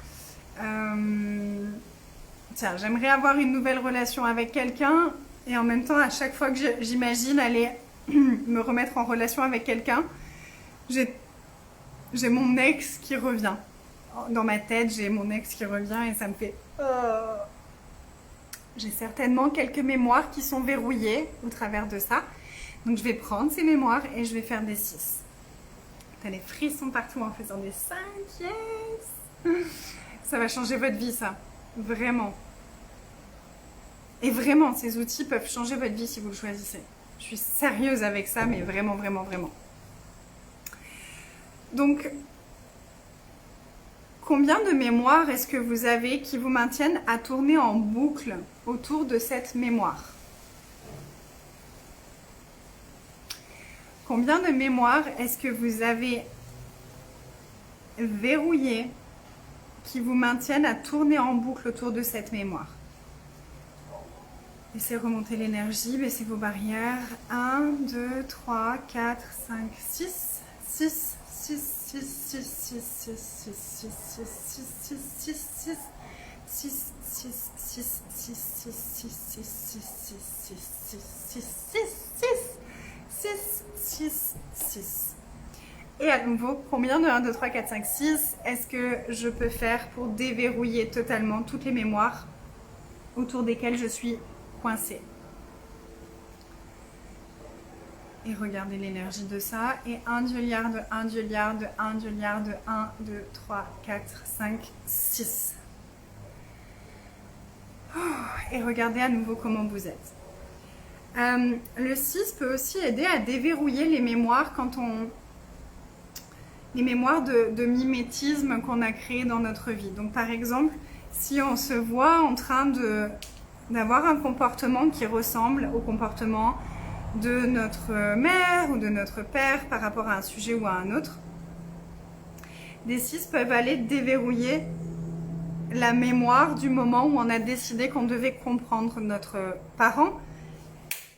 A: tiens, j'aimerais avoir une nouvelle relation avec quelqu'un et en même temps, à chaque fois que j'imagine aller me remettre en relation avec quelqu'un, j'ai mon ex qui revient. Dans ma tête, j'ai mon ex qui revient et ça me fait... J'ai certainement quelques mémoires qui sont verrouillées au travers de ça. Donc je vais prendre ces mémoires et je vais faire des 6. T'as les frissons partout en faisant des 5, yes. Ça va changer votre vie, ça. Vraiment. Et vraiment, ces outils peuvent changer votre vie si vous le choisissez. Je suis sérieuse avec ça, mais vraiment, vraiment, vraiment. Donc, combien de mémoires est-ce que vous avez qui vous maintiennent à tourner en boucle autour de cette mémoire? Combien de mémoires est-ce que vous avez verrouillées qui vous maintiennent à tourner en boucle autour de cette mémoire? Laissez remonter l'énergie, baissez vos barrières. 1, 2, 3, 4, 5, 6, 6, 6, 6, 6, 6, 6, 6, 6, 6, 6, 6, 6, 6, 6, 6, 6, 6, 6, 6, 6, 6, 6. Et à nouveau, combien de 1, 2, 3, 4, 5, 6 est-ce que je peux faire pour déverrouiller totalement toutes les mémoires autour desquelles je suis coincée? Et regardez l'énergie de ça. Et 1 duliard de 1 duliard de 1 duliard de 1, 2, 3, 4, 5, 6. Et regardez à nouveau comment vous êtes. Le 6 peut aussi aider à déverrouiller les mémoires les mémoires de mimétisme qu'on a créées dans notre vie. Donc par exemple, si on se voit en train d'avoir un comportement qui ressemble au comportement de notre mère ou de notre père par rapport à un sujet ou à un autre, Des 6 peuvent aller déverrouiller la mémoire du moment où on a décidé qu'on devait comprendre notre parent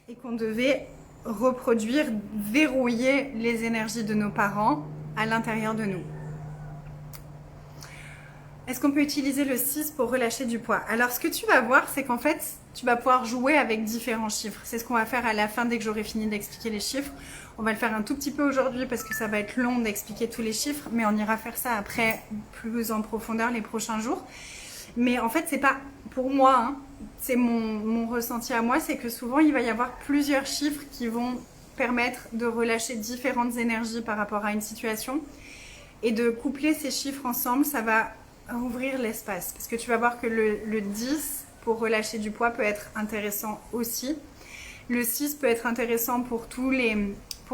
A: et qu'on devait reproduire, verrouiller les énergies de nos parents à l'intérieur de nous. Est-ce qu'on peut utiliser le 6 pour relâcher du poids? Alors, ce que tu vas voir, c'est qu'en fait, tu vas pouvoir jouer avec différents chiffres. C'est ce qu'on va faire à la fin, dès que j'aurai fini d'expliquer les chiffres. On va le faire un tout petit peu aujourd'hui parce que ça va être long d'expliquer tous les chiffres, mais on ira faire ça après, plus en profondeur, les prochains jours. Mais en fait, c'est pas pour moi, hein, c'est mon ressenti à moi, c'est que souvent, il va y avoir plusieurs chiffres qui vont permettre de relâcher différentes énergies par rapport à une situation. Et de coupler ces chiffres ensemble, ça va ouvrir l'espace. Parce que tu vas voir que le 10, pour relâcher du poids, peut être intéressant aussi. Le 6 peut être intéressant pour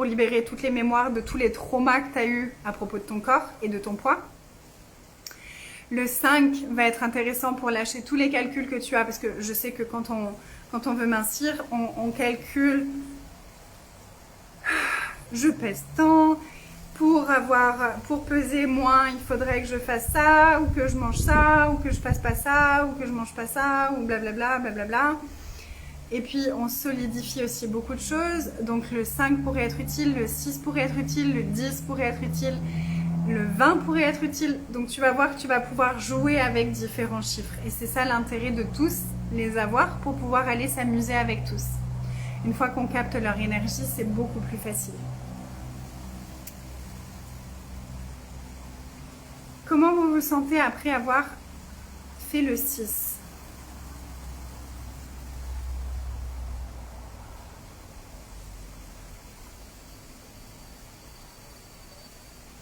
A: libérer toutes les mémoires de tous les traumas que tu as eus à propos de ton corps et de ton poids. Le 5 va être intéressant pour lâcher tous les calculs que tu as, parce que je sais que quand on veut mincir, on calcule, je pèse tant, pour peser moins, il faudrait que je fasse ça, ou que je mange ça, ou que je fasse pas ça, ou que je mange pas ça, ou blablabla, blablabla. Et puis on solidifie aussi beaucoup de choses, donc le 5 pourrait être utile, le 6 pourrait être utile, le 10 pourrait être utile, le 20 pourrait être utile. Donc tu vas voir que tu vas pouvoir jouer avec différents chiffres. Et c'est ça l'intérêt de tous les avoir pour pouvoir aller s'amuser avec tous. Une fois qu'on capte leur énergie, c'est beaucoup plus facile. Comment vous vous sentez après avoir fait le 6?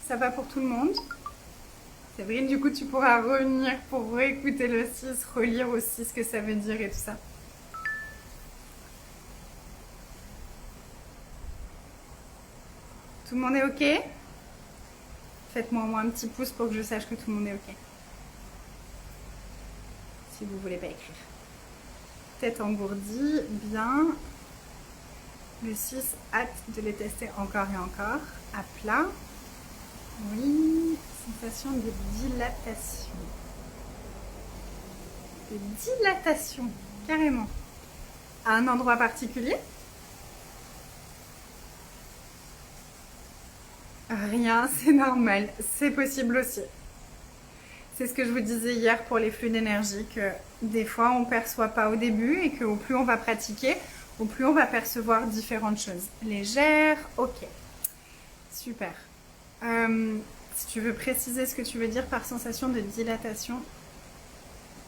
A: Ça va pour tout le monde? Séverine, du coup, tu pourras revenir pour réécouter le 6, relire aussi ce que ça veut dire et tout ça. Tout le monde est OK? Faites-moi au moins un petit pouce pour que je sache que tout le monde est OK. Si vous ne voulez pas écrire. Tête engourdie, bien. Le 6, hâte de les tester encore et encore. À plat. Oui, sensation de dilatation. De dilatation, carrément. À un endroit particulier? Rien, c'est normal. C'est possible aussi. C'est ce que je vous disais hier pour les flux d'énergie, que des fois on ne perçoit pas au début et qu'au plus on va pratiquer, au plus on va percevoir différentes choses. Légère, ok. Super. Si tu veux préciser ce que tu veux dire par sensation de dilatation,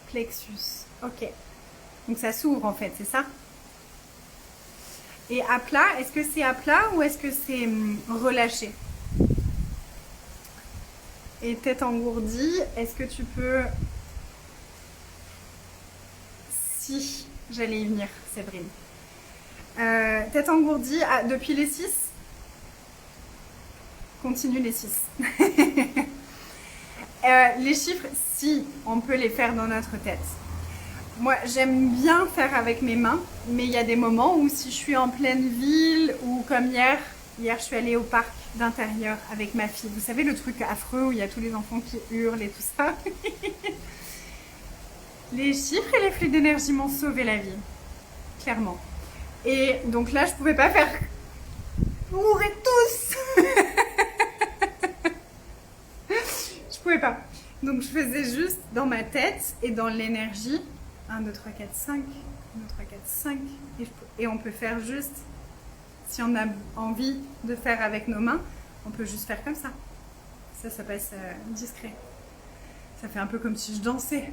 A: plexus. Ok. Donc ça s'ouvre en fait, c'est ça? Et à plat, est-ce que c'est à plat ou est-ce que c'est relâché? Et tête engourdie, est-ce que tu peux... Si, j'allais y venir, Séverine. Tête engourdie, depuis les 6? Continue les 6. Les chiffres, si, on peut les faire dans notre tête. Moi, j'aime bien faire avec mes mains, mais il y a des moments où si je suis en pleine ville ou comme hier, je suis allée au parc d'intérieur avec ma fille. Vous savez, le truc affreux où il y a tous les enfants qui hurlent et tout ça. Les chiffres et les flux d'énergie m'ont sauvé la vie, clairement. Et donc là, je pouvais pas faire « Vous mourrez tous !» Je pouvais pas. Donc je faisais juste dans ma tête et dans l'énergie. 1, 2, 3, 4, 5. 1, 2, 3, 4, 5. Et on peut faire juste... Si on a envie de faire avec nos mains, on peut juste faire comme ça. Ça passe discret. Ça fait un peu comme si je dansais.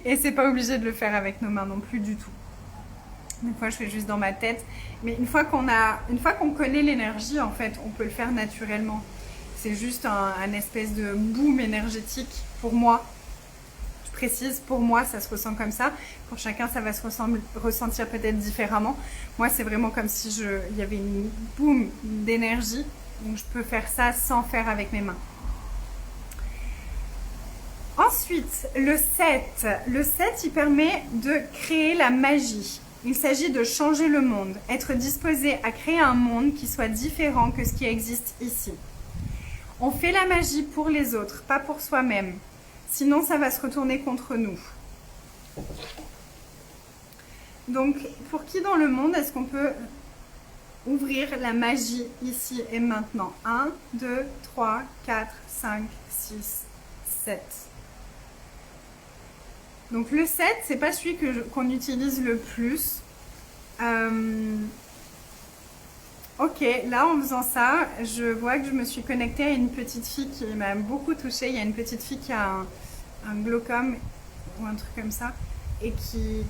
A: Et c'est pas obligé de le faire avec nos mains non plus du tout. Des fois, je fais juste dans ma tête. Mais une fois qu'on connaît l'énergie, en fait, on peut le faire naturellement. C'est juste un espèce de boom énergétique pour moi. Précise, pour moi ça se ressent comme ça, pour chacun ça va se ressentir peut-être différemment. Moi c'est vraiment comme si il y avait une boum d'énergie, donc je peux faire ça sans faire avec mes mains. Ensuite le 7 il permet de créer la magie. Il s'agit de changer le monde, être disposé à créer un monde qui soit différent que ce qui existe ici. On fait la magie pour les autres, pas pour soi-même. Sinon, ça va se retourner contre nous. Donc, pour qui dans le monde est-ce qu'on peut ouvrir la magie ici et maintenant? 1, 2, 3, 4, 5, 6, 7. Donc le 7, c'est pas celui qu'on utilise le plus. Ok, là en faisant ça, je vois que je me suis connectée à une petite fille qui m'a beaucoup touchée. Il y a une petite fille qui a un glaucome ou un truc comme ça et qui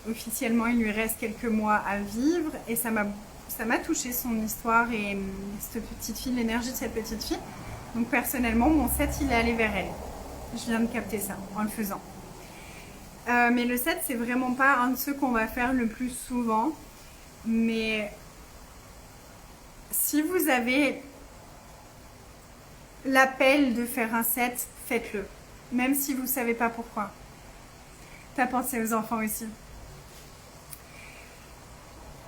A: officiellement il lui reste quelques mois à vivre et ça m'a touchée son histoire et cette petite fille, l'énergie de cette petite fille. Donc personnellement, mon 7 il est allé vers elle. Je viens de capter ça en le faisant. Mais le 7, c'est vraiment pas un de ceux qu'on va faire le plus souvent. Mais si vous avez l'appel de faire un 7, faites-le. Même si vous ne savez pas pourquoi. T'as pensé aux enfants aussi.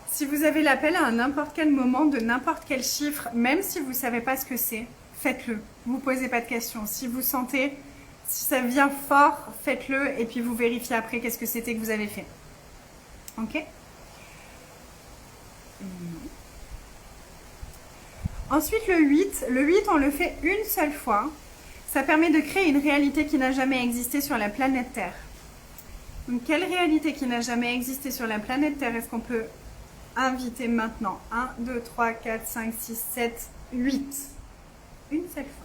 A: Si vous avez l'appel à n'importe quel moment de n'importe quel chiffre, même si vous ne savez pas ce que c'est, faites-le. Vous ne posez pas de questions. Si vous sentez... Si ça vient fort, faites-le et puis vous vérifiez après qu'est-ce que c'était que vous avez fait. Ok? Ensuite, le 8. Le 8, on le fait une seule fois. Ça permet de créer une réalité qui n'a jamais existé sur la planète Terre. Donc, quelle réalité qui n'a jamais existé sur la planète Terre est-ce qu'on peut inviter maintenant? 1, 2, 3, 4, 5, 6, 7, 8. Une seule fois.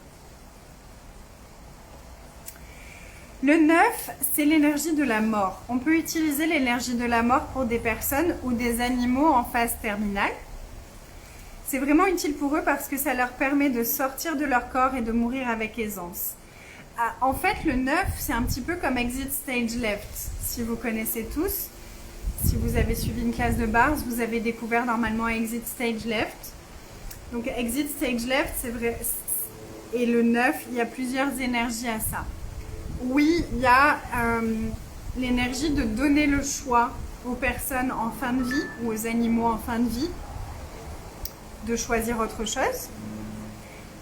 A: Le 9, c'est l'énergie de la mort. On peut utiliser l'énergie de la mort pour des personnes ou des animaux en phase terminale. C'est vraiment utile pour eux parce que ça leur permet de sortir de leur corps et de mourir avec aisance. En fait, le 9, c'est un petit peu comme Exit Stage Left. Si vous connaissez tous, si vous avez suivi une classe de Bars, vous avez découvert normalement Exit Stage Left. Donc Exit Stage Left, c'est vrai. Et le 9, il y a plusieurs énergies à ça. Oui, il y a l'énergie de donner le choix aux personnes en fin de vie ou aux animaux en fin de vie de choisir autre chose.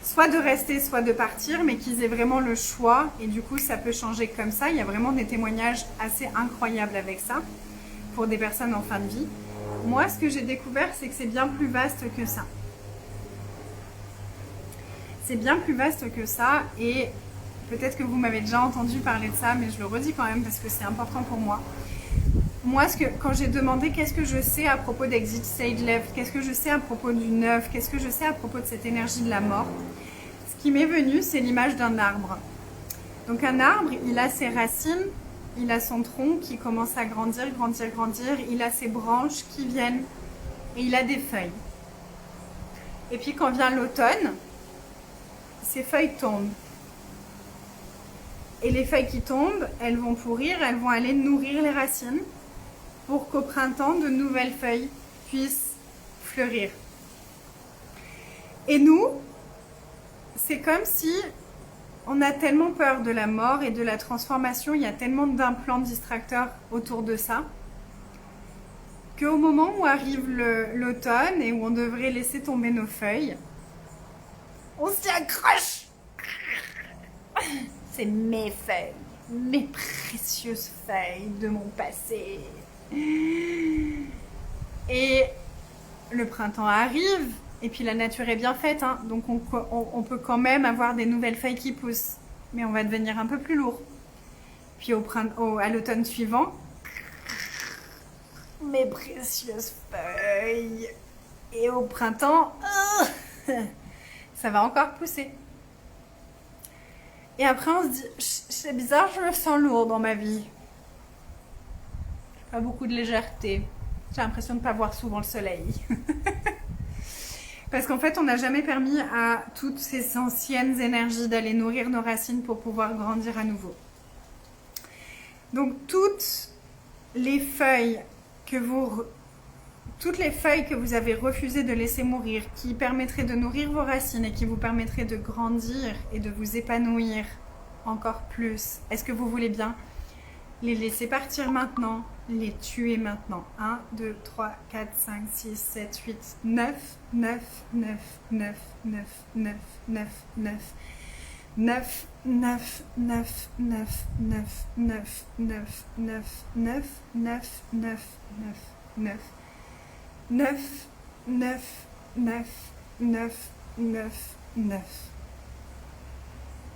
A: Soit de rester, soit de partir, mais qu'ils aient vraiment le choix. Et du coup, ça peut changer comme ça. Il y a vraiment des témoignages assez incroyables avec ça pour des personnes en fin de vie. Moi, ce que j'ai découvert, c'est que c'est bien plus vaste que ça. C'est bien plus vaste que ça et... Peut-être que vous m'avez déjà entendu parler de ça, mais je le redis quand même parce que c'est important pour moi. Moi, quand j'ai demandé qu'est-ce que je sais à propos d'Exit Stage Left, qu'est-ce que je sais à propos du 9, qu'est-ce que je sais à propos de cette énergie de la mort, ce qui m'est venu, c'est l'image d'un arbre. Donc un arbre, il a ses racines, il a son tronc qui commence à grandir, grandir, grandir, il a ses branches qui viennent et il a des feuilles. Et puis quand vient l'automne, ces feuilles tombent. Et les feuilles qui tombent, elles vont pourrir, elles vont aller nourrir les racines pour qu'au printemps, de nouvelles feuilles puissent fleurir. Et nous, c'est comme si on a tellement peur de la mort et de la transformation, il y a tellement d'implants distracteurs autour de ça, qu'au moment où arrive l'automne et où on devrait laisser tomber nos feuilles, on s'y accroche. C'est mes feuilles, mes précieuses feuilles de mon passé. Et le printemps arrive, et puis la nature est bien faite, hein, donc on peut quand même avoir des nouvelles feuilles qui poussent, mais on va devenir un peu plus lourd. Puis à l'automne suivant, mes précieuses feuilles. Et au printemps, ça va encore pousser. Et après, on se dit, c'est bizarre, je me sens lourd dans ma vie. Pas beaucoup de légèreté. J'ai l'impression de ne pas voir souvent le soleil. Parce qu'en fait, on n'a jamais permis à toutes ces anciennes énergies d'aller nourrir nos racines pour pouvoir grandir à nouveau. Donc, toutes les feuilles que vous avez refusé de laisser mourir, qui permettraient de nourrir vos racines et qui vous permettraient de grandir et de vous épanouir encore plus. Est-ce que vous voulez bien? les laisser partir maintenant, les tuer maintenant. 1, 2, 3, 4, 5, 6, 7, 8, 9, 9, 9, 9, 9, 9, 9, 9, 9, 9, 9, 9, 9, 9, 9, 9, 9, 9, 9, 9, 9, 9, 9, 9, 9, 9.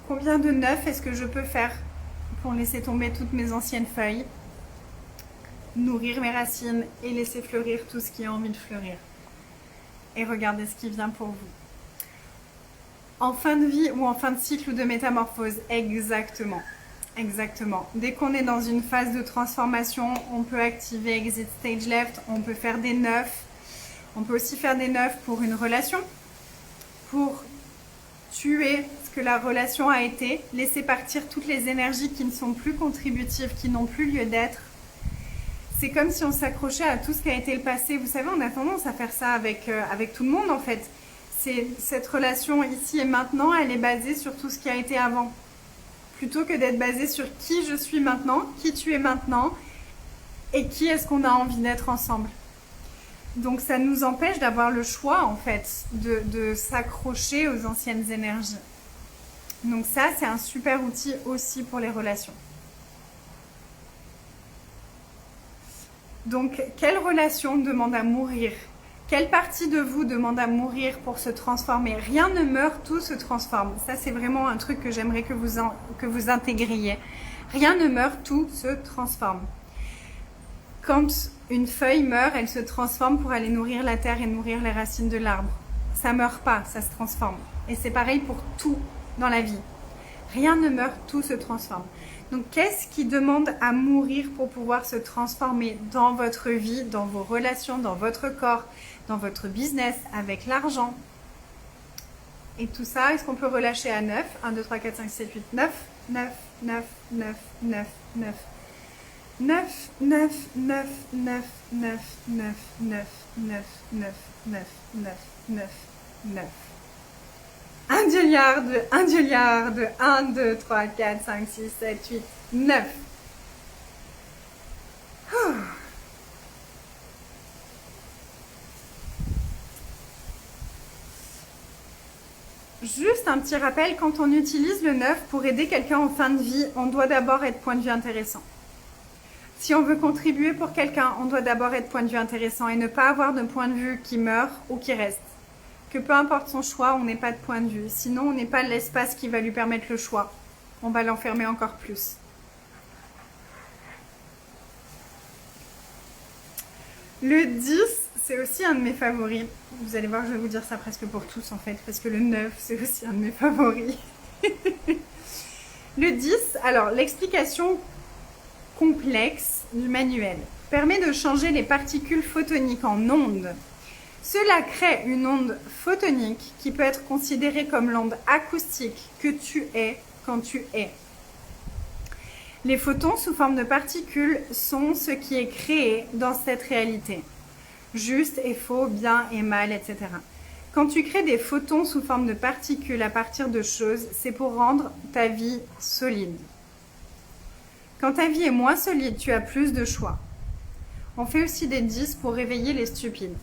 A: Combien de 9 est-ce que je peux faire pour laisser tomber toutes mes anciennes feuilles, nourrir mes racines et laisser fleurir tout ce qui a envie de fleurir? Et regardez ce qui vient pour vous. En fin de vie ou en fin de cycle ou de métamorphose, exactement. Exactement. Dès qu'on est dans une phase de transformation, on peut activer Exit Stage Left, on peut faire des 9. On peut aussi faire des 9 pour une relation, pour tuer ce que la relation a été, laisser partir toutes les énergies qui ne sont plus contributives, qui n'ont plus lieu d'être. C'est comme si on s'accrochait à tout ce qui a été le passé. Vous savez, on a tendance à faire ça avec tout le monde en fait. Cette relation ici et maintenant, elle est basée sur tout ce qui a été avant. Plutôt que d'être basée sur qui je suis maintenant, qui tu es maintenant et qui est-ce qu'on a envie d'être ensemble. Donc ça nous empêche d'avoir le choix en fait de s'accrocher aux anciennes énergies. Donc ça c'est un super outil aussi pour les relations. Donc quelle relation demande à mourir? Quelle partie de vous demande à mourir pour se transformer? Rien ne meurt, tout se transforme. Ça c'est vraiment un truc que j'aimerais que vous intégriez. Rien ne meurt, tout se transforme. Quand une feuille meurt, elle se transforme pour aller nourrir la terre et nourrir les racines de l'arbre. Ça meurt pas, ça se transforme. Et c'est pareil pour tout dans la vie. Rien ne meurt, tout se transforme. Donc qu'est-ce qui demande à mourir pour pouvoir se transformer dans votre vie, dans vos relations, dans votre corps, dans votre business, avec l'argent? Et tout ça, est-ce qu'on peut relâcher à 9? 1, 2, 3, 4, 5, 6, 7, 8, 9, 9, 9, 9, 9, 9. 9, 9, 9, 9, 9, 9, 9, 9, 9, 9, 9, 9, 9. 1 milliard de 1 milliard de 1, 2, 3, 4, 5, 6, 7, 8, 9. Juste un petit rappel, quand on utilise le 9 pour aider quelqu'un en fin de vie, on doit d'abord être point de vue intéressant. Si on veut contribuer pour quelqu'un, on doit d'abord être point de vue intéressant et ne pas avoir de point de vue qui meurt ou qui reste. Que peu importe son choix, on n'ait pas de point de vue. Sinon, on n'est pas l'espace qui va lui permettre le choix. On va l'enfermer encore plus. Le 10, c'est aussi un de mes favoris. Vous allez voir, je vais vous dire ça presque pour tous en fait, parce que le 9, c'est aussi un de mes favoris. Le 10, alors l'explication complexe du manuel permet de changer les particules photoniques en ondes. Cela crée une onde photonique qui peut être considérée comme l'onde acoustique que tu es quand tu es. Les photons sous forme de particules sont ce qui est créé dans cette réalité. Juste et faux, bien et mal, etc. Quand tu crées des photons sous forme de particules à partir de choses, c'est pour rendre ta vie solide. Quand ta vie est moins solide, tu as plus de choix. On fait aussi des 10 pour réveiller les stupides.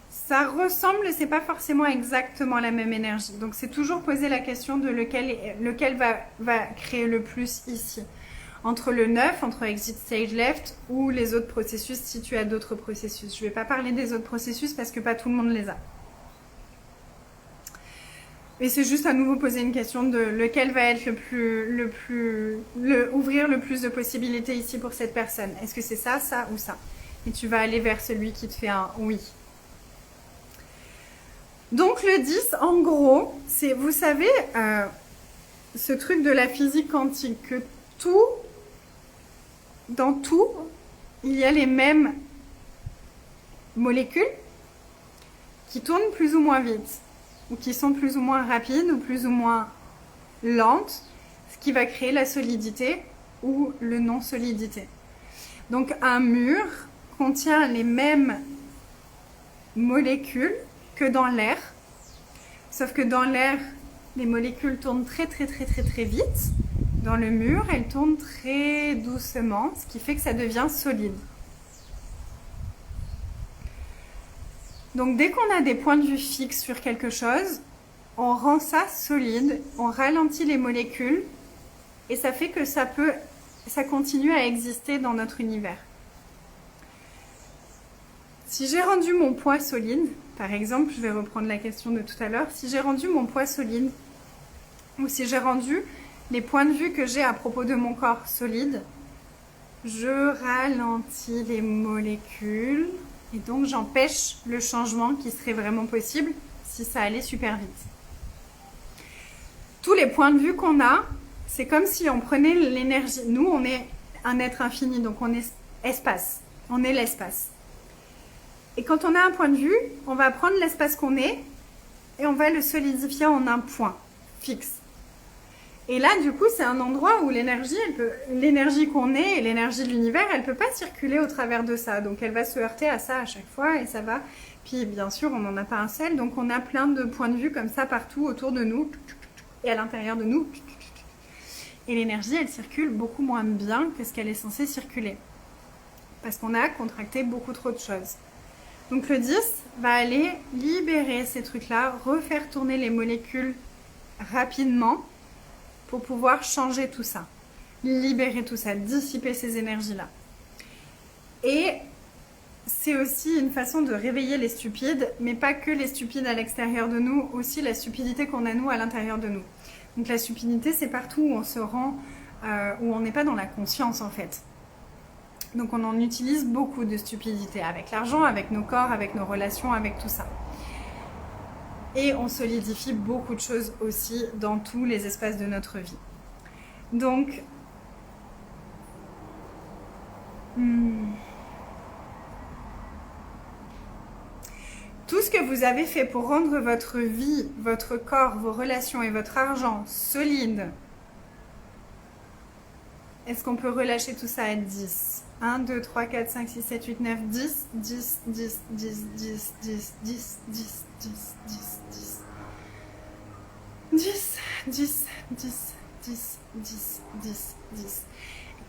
A: Ça ressemble, c'est pas forcément exactement la même énergie. Donc c'est toujours poser la question de lequel va créer le plus ici. Entre le 9, entre Exit Stage Left ou les autres processus si tu as d'autres processus. Je ne vais pas parler des autres processus parce que pas tout le monde les a. Et c'est juste à nouveau poser une question de lequel va être ouvrir le plus de possibilités ici pour cette personne. Est-ce que c'est ça, ça ou ça? Et tu vas aller vers celui qui te fait un oui. Donc le 10, en gros, c'est, vous savez, ce truc de la physique quantique, que dans tout, il y a les mêmes molécules qui tournent plus ou moins vite, ou qui sont plus ou moins rapides, ou plus ou moins lentes, ce qui va créer la solidité ou le non-solidité. Donc un mur contient les mêmes molécules que dans l'air, sauf que dans l'air, les molécules tournent très vite, dans le mur, elle tourne très doucement, ce qui fait que ça devient solide. Donc dès qu'on a des points de vue fixes sur quelque chose, on rend ça solide, on ralentit les molécules et ça fait que ça continue à exister dans notre univers. Si j'ai rendu mon poids solide, par exemple, je vais reprendre la question de tout à l'heure, si j'ai rendu mon poids solide, ou si j'ai rendu les points de vue que j'ai à propos de mon corps solide, je ralentis les molécules et donc j'empêche le changement qui serait vraiment possible si ça allait super vite. Tous les points de vue qu'on a, c'est comme si on prenait l'énergie. Nous, on est un être infini, donc on est espace. On est l'espace. Et quand on a un point de vue, on va prendre l'espace qu'on est et on va le solidifier en un point fixe. Et là, du coup, c'est un endroit où l'énergie qu'on est et l'énergie de l'univers, elle ne peut pas circuler au travers de ça. Donc, elle va se heurter à ça à chaque fois et ça va. Puis, bien sûr, on n'en a pas un seul. Donc, on a plein de points de vue comme ça partout autour de nous et à l'intérieur de nous. Et l'énergie, elle circule beaucoup moins bien que ce qu'elle est censée circuler. Parce qu'on a contracté beaucoup trop de choses. Donc, le 10 va aller libérer ces trucs-là, refaire tourner les molécules rapidement pour pouvoir changer tout ça, libérer tout ça, dissiper ces énergies-là. Et c'est aussi une façon de réveiller les stupides, mais pas que les stupides à l'extérieur de nous, aussi la stupidité qu'on a nous à l'intérieur de nous. Donc la stupidité, c'est partout où on se rend, où on n'est pas dans la conscience en fait. Donc on en utilise beaucoup de stupidité, avec l'argent, avec nos corps, avec nos relations, avec tout ça. Et on solidifie beaucoup de choses aussi dans tous les espaces de notre vie. Donc, tout ce que vous avez fait pour rendre votre vie, votre corps, vos relations et votre argent solides, est-ce qu'on peut relâcher tout ça à 10 1, 2, 3, 4, 5, 6, 7, 8, 9, 10, 10, 10, 10, 10, 10, 10, 10, 10, 10, 10. 10, 10, 10, 10, 10, 10, 10.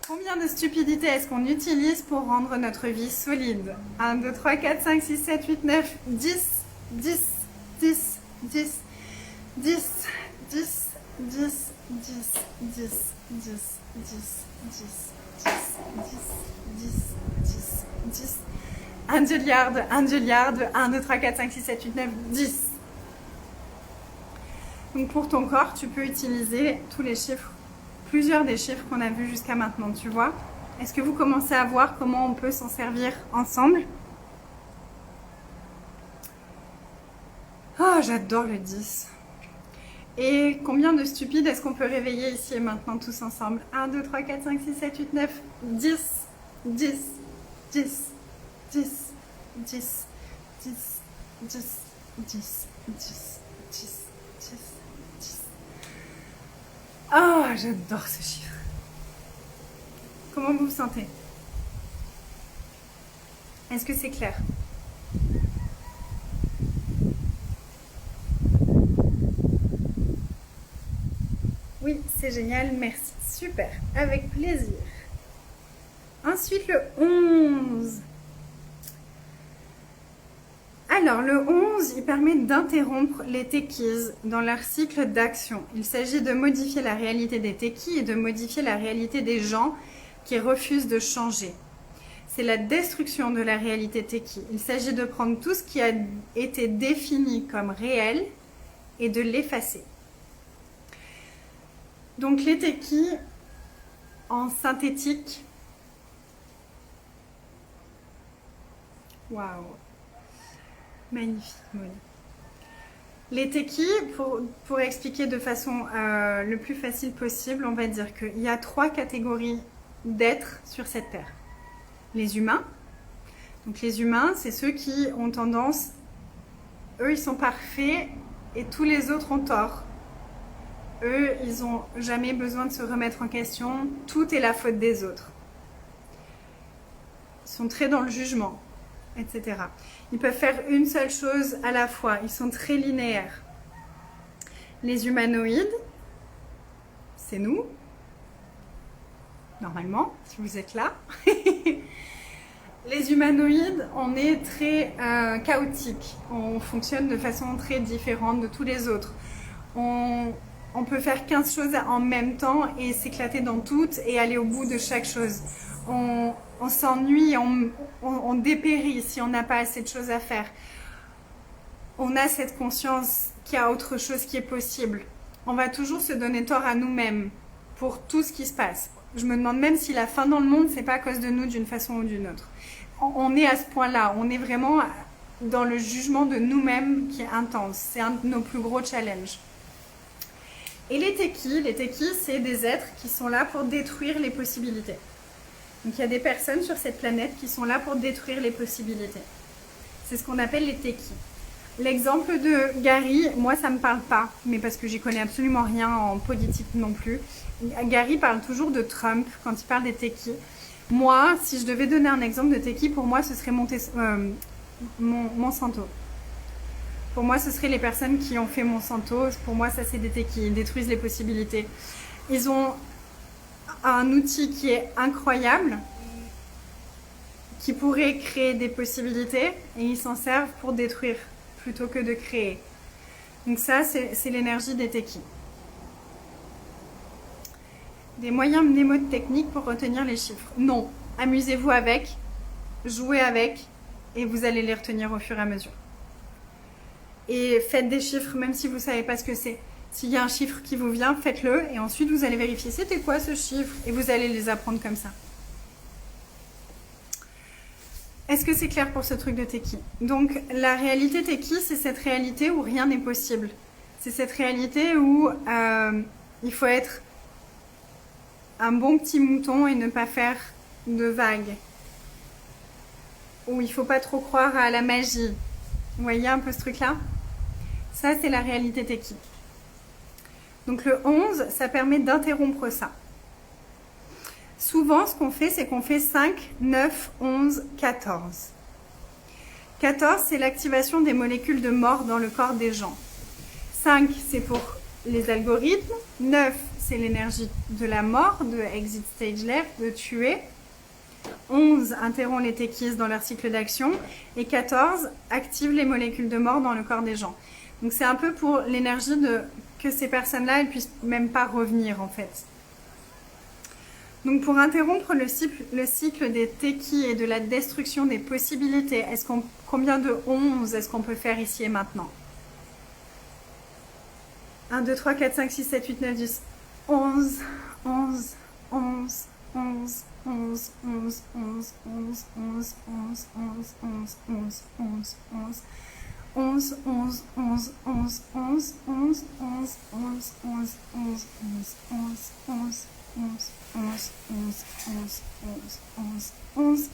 A: Combien de stupidités est-ce qu'on utilise pour rendre notre vie solide? 1, 2, 3, 4, 5, 6, 7, 8, 9, 10, 10, 10, 10, 10, 10, 10, 10, 10, 10, 10, 10, 10, 10, 10, 1 milliard, 1 milliard, 1, 2, 3, 4, 5, 6, 7, 8, 9, 10. Donc pour ton corps, tu peux utiliser tous les chiffres, plusieurs des chiffres qu'on a vus jusqu'à maintenant, tu vois. Est-ce que vous commencez à voir comment on peut s'en servir ensemble? Oh, j'adore le 10. Et combien de stupides est-ce qu'on peut réveiller ici et maintenant tous ensemble? 1, 2, 3, 4, 5, 6, 7, 8, 9, 10, 10, 10, 10, 10, 10, 10, 10, 10, 10, 10. Oh, j'adore ce chiffre. Comment vous vous sentez? Est-ce que c'est clair? Oui, c'est génial, merci. Super, avec plaisir. Ensuite, le 11. Alors, le 11, il permet d'interrompre les techies dans leur cycle d'action. Il s'agit de modifier la réalité des techies et de modifier la réalité des gens qui refusent de changer. C'est la destruction de la réalité techie. Il s'agit de prendre tout ce qui a été défini comme réel et de l'effacer. Donc, les techies, en synthétique, waouh! Magnifique, Maud. Les techies, pour expliquer de façon le plus facile possible, on va dire qu'il y a 3 catégories d'êtres sur cette terre. Les humains. Donc les humains, c'est ceux qui ont tendance, eux, ils sont parfaits et tous les autres ont tort. Eux, ils n'ont jamais besoin de se remettre en question. Tout est la faute des autres. Ils sont très dans le jugement, etc. Ils peuvent faire une seule chose à la fois. Ils sont très linéaires. Les humanoïdes, c'est nous. normalement, si vous êtes là. Les humanoïdes, on est très chaotique, on fonctionne de façon très différente de tous les autres. On peut faire 15 choses en même temps et s'éclater dans toutes et aller au bout de chaque chose. On s'ennuie, on dépérit si on n'a pas assez de choses à faire. On a cette conscience qu'il y a autre chose qui est possible. On va toujours se donner tort à nous-mêmes pour tout ce qui se passe. Je me demande même si la fin dans le monde, c'est pas à cause de nous d'une façon ou d'une autre. On est à ce point-là, on est vraiment dans le jugement de nous-mêmes qui est intense. C'est un de nos plus gros challenges. Et les tekis, c'est des êtres qui sont là pour détruire les possibilités. Donc il y a des personnes sur cette planète qui sont là pour détruire les possibilités. C'est ce qu'on appelle les tekis. L'exemple de Gary, moi ça me parle pas, mais parce que j'y connais absolument rien en politique non plus. Gary parle toujours de Trump quand il parle des tekis. Moi, si je devais donner un exemple de teki, pour moi ce serait Monsanto. Pour moi, ce seraient les personnes qui ont fait Monsanto. Pour moi, ça c'est des tekis, ils détruisent les possibilités. Ils ont un outil qui est incroyable, qui pourrait créer des possibilités, et ils s'en servent pour détruire plutôt que de créer. Donc ça, c'est l'énergie des tekis. Des moyens mnémotechniques pour retenir les chiffres. Non, amusez-vous avec, jouez avec, et vous allez les retenir au fur et à mesure. Et faites des chiffres même si vous ne savez pas ce que c'est. S'il y a un chiffre qui vous vient, faites-le, et ensuite vous allez vérifier c'était quoi ce chiffre, et vous allez les apprendre comme ça. Est-ce que c'est clair pour ce truc de teki? Donc la réalité teki, c'est cette réalité où rien n'est possible. C'est cette réalité où il faut être un bon petit mouton et ne pas faire de vagues. Où il ne faut pas trop croire à la magie. Vous voyez un peu ce truc-là? Ça, c'est la réalité teki. Donc le 11, ça permet d'interrompre ça. Souvent, ce qu'on fait, c'est qu'on fait 5, 9, 11, 14. 14, c'est l'activation des molécules de mort dans le corps des gens. 5, c'est pour les algorithmes. 9, c'est l'énergie de la mort, de exit stage left, de tuer. 11, interrompt les tekis dans leur cycle d'action. Et 14, active les molécules de mort dans le corps des gens. Donc c'est un peu pour l'énergie que ces personnes-là, elles puissent même pas revenir en fait. Donc pour interrompre le cycle des tekis et de la destruction des possibilités, combien de 11 est-ce qu'on peut faire ici et maintenant? 1, 2, 3, 4, 5, 6, 7, 8, 9, 10, 11, 11, 11, 11, 11, 11, 11, 11, 11, 11, 11, 11, 11, 11, 11. 11, 11, 11, 11, 11, 11, 11, 11, 11, 11, 11, 11, 11, 11,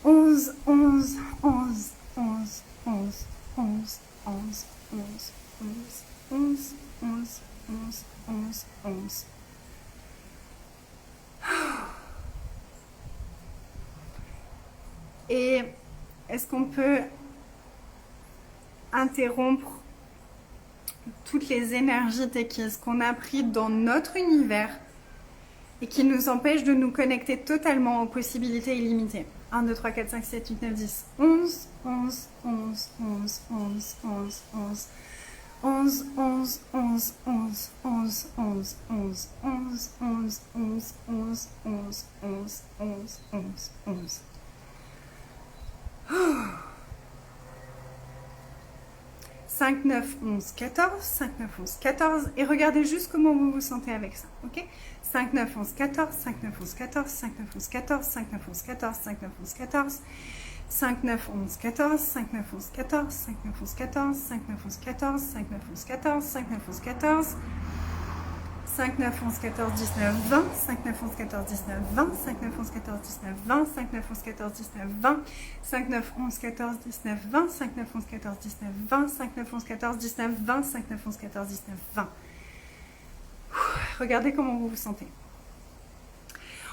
A: 11, 11, 11, 11, 11, 11, 11, 11, 11, 11, 11, 11, 11, 11, 11, 11. Et est-ce qu'on peut interrompre toutes les énergies tekis qu'on a pris dans notre univers et qui nous empêchent de nous connecter totalement aux possibilités illimitées? 1, 2, 3, 4, 5, 6, 7, 8, 9, 10, 11, 11, 11, 11, 11, 11, 11. 11, 11, 11, 11, 11, 11, 11, 11, 11, 11, 11, 11, 11, 11, 11, 11. 5, 9, 11, 14, 5, 9, 11, 14, et regardez juste comment vous vous sentez avec ça, ok? 5, 9, 11, 14, 5, 9, 11, 14, 5, 9, 11, 14, 5, 9, 11, 14, 5, 9, 11, 14, 5, 9, 11, 14, 5, 9, 11, 14, 5, 9, 11, 14, 5, 9, 11, 14, 5, 9, 11, 14, 5, 9, 11, 14, 5, 9, 11, 14, 19, 20, 5, 9, 11, 14, 19, 20, 5, 9, 11, 14, 19, 20, 5, 9, 11, 14, 19, 20, 5, 9, 11, 14, 19, 20, 5, 9, 11, 14, 19, 20, 5, 9, 11, 14, 19, 20, 5, 9, 11, 14, 19, 20. Regardez comment vous vous sentez.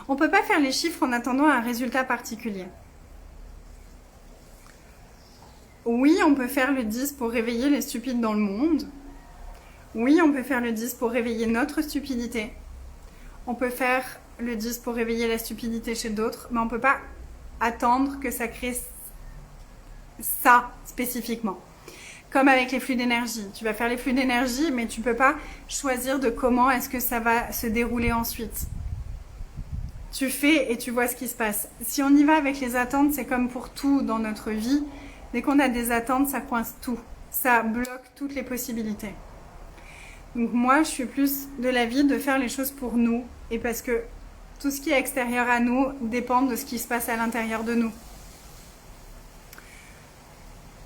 A: On ne peut pas faire les chiffres en attendant un résultat particulier. Oui, on peut faire le 10 pour réveiller les stupides dans le monde. Oui, on peut faire le 10 pour réveiller notre stupidité. On peut faire le 10 pour réveiller la stupidité chez d'autres, mais on ne peut pas attendre que ça crée ça spécifiquement. Comme avec les flux d'énergie. Tu vas faire les flux d'énergie, mais tu ne peux pas choisir de comment est-ce que ça va se dérouler ensuite. Tu fais et tu vois ce qui se passe. Si on y va avec les attentes, c'est comme pour tout dans notre vie. Dès qu'on a des attentes, ça coince tout. Ça bloque toutes les possibilités. Donc moi, je suis plus de l'avis de faire les choses pour nous. Et parce que tout ce qui est extérieur à nous dépend de ce qui se passe à l'intérieur de nous.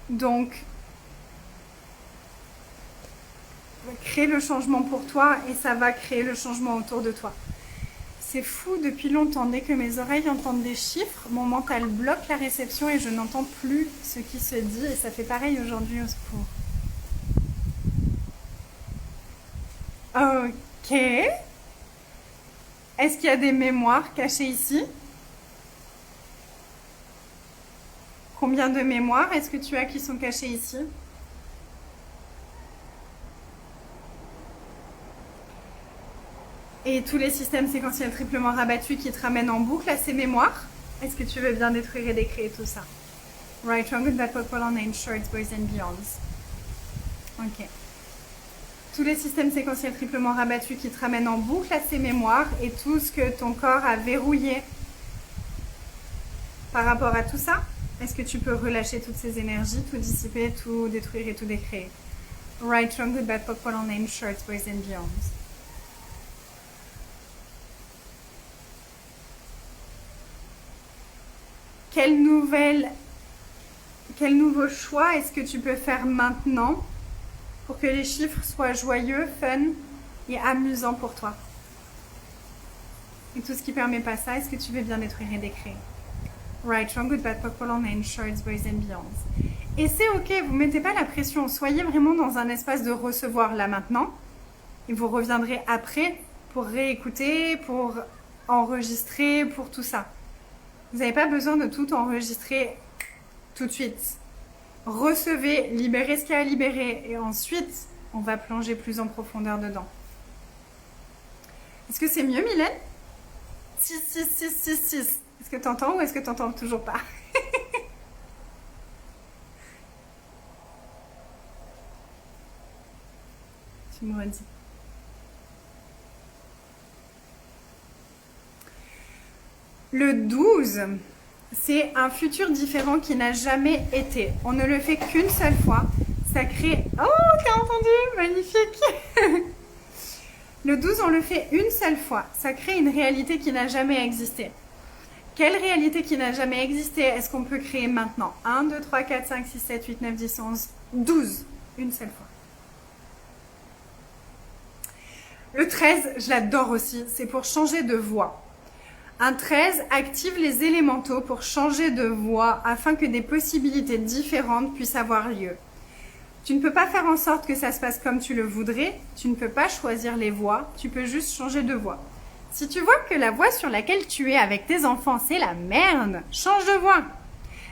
A: Donc, crée le changement pour toi et ça va créer le changement autour de toi. C'est fou, depuis longtemps, dès que mes oreilles entendent des chiffres, mon mental bloque la réception et je n'entends plus ce qui se dit et ça fait pareil aujourd'hui au secours. Ok. Est-ce qu'il y a des mémoires cachées ici? Combien de mémoires est-ce que tu as qui sont cachées ici? Et tous les systèmes séquentiels triplement rabattus qui te ramènent en boucle à ces mémoires? Est-ce que tu veux bien détruire et décréer tout ça? Right, wrong, good, bad, purple, name, shorts, boys and beyonds. Ok. Tous les systèmes séquentiels triplement rabattus qui te ramènent en boucle à ces mémoires et tout ce que ton corps a verrouillé par rapport à tout ça, est-ce que tu peux relâcher toutes ces énergies, tout dissiper, tout détruire et tout décréer? Right, wrong, good, bad, purple, name, shorts, boys and beyonds. Quel nouveau choix est-ce que tu peux faire maintenant pour que les chiffres soient joyeux, fun et amusants pour toi? Et tout ce qui ne permet pas ça, est-ce que tu veux bien détruire et décréer? Right, wrong, good, bad, purple, name, shorts, boys and beyonds. Et c'est ok, vous ne mettez pas la pression. Soyez vraiment dans un espace de recevoir là maintenant. Et vous reviendrez après pour réécouter, pour enregistrer, pour tout ça. Vous n'avez pas besoin de tout enregistrer tout de suite. Recevez, libérez ce qu'il y a à libérer et ensuite, on va plonger plus en profondeur dedans. Est-ce que c'est mieux, Mylène? 6, 6, 6, 6, 6. Est-ce que tu entends ou est-ce que tu n'entends toujours pas? Tu me redis. Le 12, c'est un futur différent qui n'a jamais été. On ne le fait qu'une seule fois. Ça crée... Oh, t'as entendu? Magnifique. Le 12, on le fait une seule fois. Ça crée une réalité qui n'a jamais existé. Quelle réalité qui n'a jamais existé est-ce qu'on peut créer maintenant? 1, 2, 3, 4, 5, 6, 7, 8, 9, 10, 11, 12. Une seule fois. Le 13, je l'adore aussi. C'est pour changer de voix. Un 13 active les élémentaux pour changer de voie afin que des possibilités différentes puissent avoir lieu. Tu ne peux pas faire en sorte que ça se passe comme tu le voudrais, tu ne peux pas choisir les voies, tu peux juste changer de voie. Si tu vois que la voie sur laquelle tu es avec tes enfants, c'est la merde, change de voie.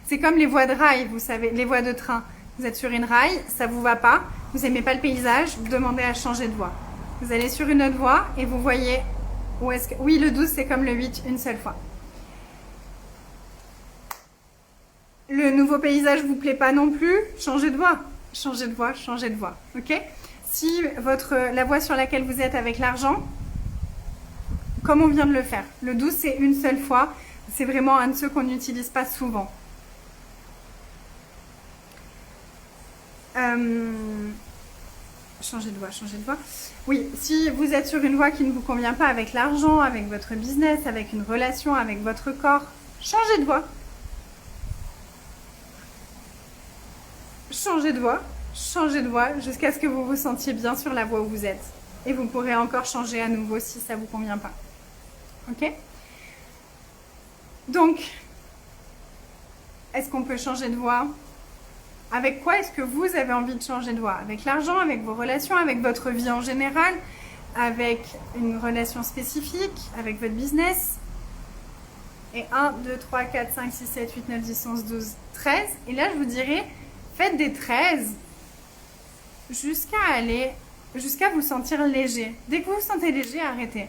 A: C'est comme les voies de rail, vous savez, les voies de train. Vous êtes sur une rail, ça vous va pas, vous n'aimez pas le paysage, vous demandez à changer de voie. Vous allez sur une autre voie et vous voyez... Oui, le 12, c'est comme le 8, une seule fois. Le nouveau paysage ne vous plaît pas non plus, changez de voie. Changez de voie, changez de voie. Ok? Si la voie sur laquelle vous êtes avec l'argent, comme on vient de le faire, le 12, c'est une seule fois. C'est vraiment un de ceux qu'on n'utilise pas souvent. Changer de voie, changer de voie. Oui, si vous êtes sur une voie qui ne vous convient pas avec l'argent, avec votre business, avec une relation, avec votre corps, changez de voie. Changez de voie jusqu'à ce que vous vous sentiez bien sur la voie où vous êtes. Et vous pourrez encore changer à nouveau si ça ne vous convient pas. Ok? Donc, est-ce qu'on peut changer de voie? Avec quoi est-ce que vous avez envie de changer de voie? Avec l'argent, avec vos relations, avec votre vie en général, avec une relation spécifique, avec votre business? Et 1, 2, 3, 4, 5, 6, 7, 8, 9, 10, 11, 12, 13. Et là, je vous dirais, faites des 13 jusqu'à vous sentir léger. Dès que vous vous sentez léger, arrêtez.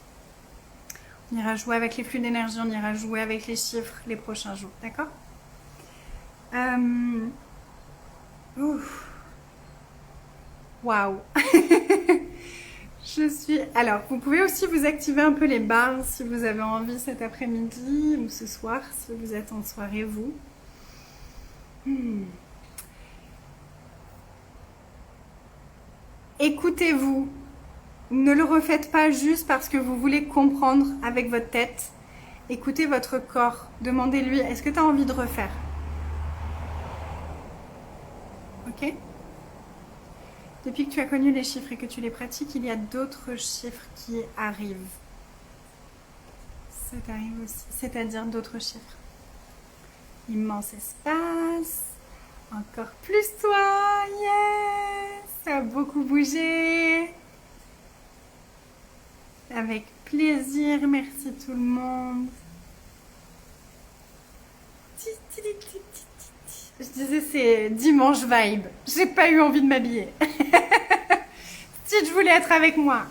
A: On ira jouer avec les flux d'énergie, on ira jouer avec les chiffres les prochains jours, d'accord? Ouf. Waouh. Je suis... Alors, vous pouvez aussi vous activer un peu les barres si vous avez envie cet après-midi ou ce soir, si vous êtes en soirée, vous. Écoutez-vous. Ne le refaites pas juste parce que vous voulez comprendre avec votre tête. Écoutez votre corps. Demandez-lui, est-ce que tu as envie de refaire? Ok? Depuis que tu as connu les chiffres et que tu les pratiques, il y a d'autres chiffres qui arrivent. Ça t'arrive aussi, c'est-à-dire d'autres chiffres. Immense espace. Encore plus toi. Yes! Ça a beaucoup bougé. Avec plaisir. Merci tout le monde. Je disais c'est dimanche vibe. J'ai pas eu envie de m'habiller. Si je voulais être avec moi.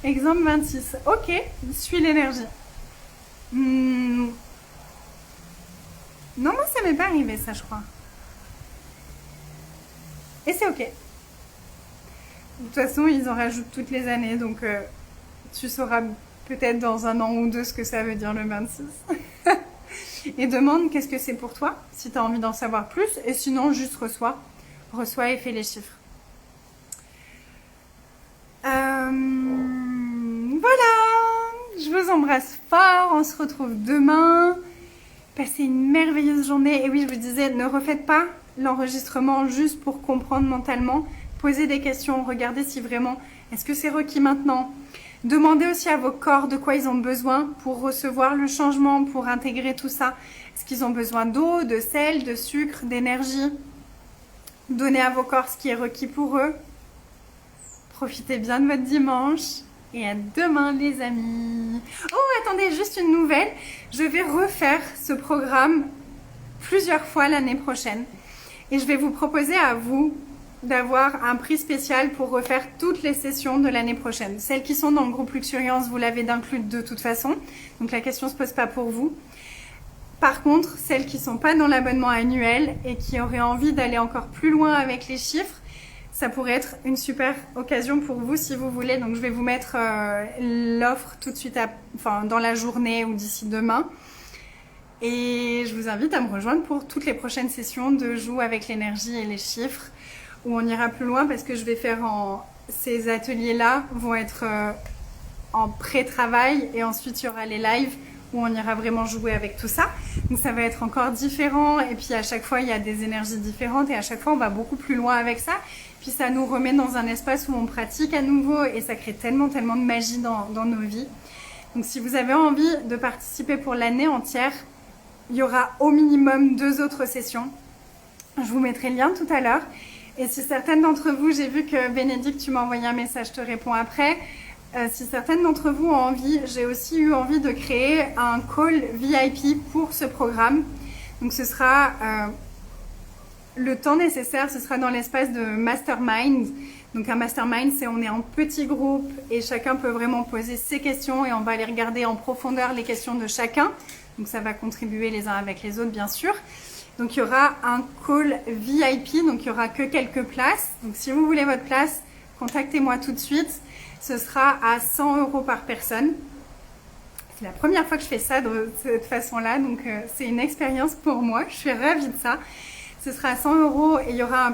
A: Exemple 26. Ok, suis l'énergie. Non, moi ça m'est pas arrivé ça, je crois. Et c'est ok. De toute façon, ils en rajoutent toutes les années, donc tu sauras peut-être dans un an ou deux ce que ça veut dire le 26. Et demande qu'est-ce que c'est pour toi, si tu as envie d'en savoir plus, et sinon juste reçois. Reçois et fais les chiffres. Voilà, je vous embrasse fort, on se retrouve demain. Passez une merveilleuse journée. Et oui, je vous disais, ne refaites pas l'enregistrement juste pour comprendre mentalement. Posez des questions, regardez si vraiment, est-ce que c'est requis maintenant? Demandez aussi à vos corps de quoi ils ont besoin pour recevoir le changement, pour intégrer tout ça. Est-ce qu'ils ont besoin d'eau, de sel, de sucre, d'énergie? Donnez à vos corps ce qui est requis pour eux. Profitez bien de votre dimanche. Et à demain les amis. Oh, attendez, juste une nouvelle. Je vais refaire ce programme plusieurs fois l'année prochaine. Et je vais vous proposer à vous d'avoir un prix spécial pour refaire toutes les sessions de l'année prochaine. Celles qui sont dans le groupe Luxuriance, vous l'avez d'inclus de toute façon. Donc la question ne se pose pas pour vous. Par contre, celles qui ne sont pas dans l'abonnement annuel et qui auraient envie d'aller encore plus loin avec les chiffres, ça pourrait être une super occasion pour vous si vous voulez. Donc je vais vous mettre l'offre tout de suite, dans la journée ou d'ici demain. Et je vous invite à me rejoindre pour toutes les prochaines sessions de Joue avec l'énergie et les chiffres, où on ira plus loin parce que je vais faire ces ateliers-là vont être en pré-travail et ensuite il y aura les lives où on ira vraiment jouer avec tout ça. Donc ça va être encore différent et puis à chaque fois il y a des énergies différentes et à chaque fois on va beaucoup plus loin avec ça. Puis ça nous remet dans un espace où on pratique à nouveau et ça crée tellement de magie dans nos vies. Donc si vous avez envie de participer pour l'année entière, il y aura au minimum 2 autres sessions. Je vous mettrai le lien tout à l'heure. Et si certaines d'entre vous, j'ai vu que Bénédicte, tu m'as envoyé un message, je te réponds après. Si certaines d'entre vous ont envie, j'ai aussi eu envie de créer un call VIP pour ce programme. Donc ce sera le temps nécessaire, ce sera dans l'espace de mastermind. Donc un mastermind, c'est on est en petit groupe et chacun peut vraiment poser ses questions et on va aller regarder en profondeur les questions de chacun. Donc ça va contribuer les uns avec les autres bien sûr. Donc il y aura un call VIP, donc il n'y aura que quelques places. Donc si vous voulez votre place, contactez-moi tout de suite. Ce sera à 100 € par personne. C'est la première fois que je fais ça de cette façon-là, donc c'est une expérience pour moi. Je suis ravie de ça. Ce sera à 100 € et il y aura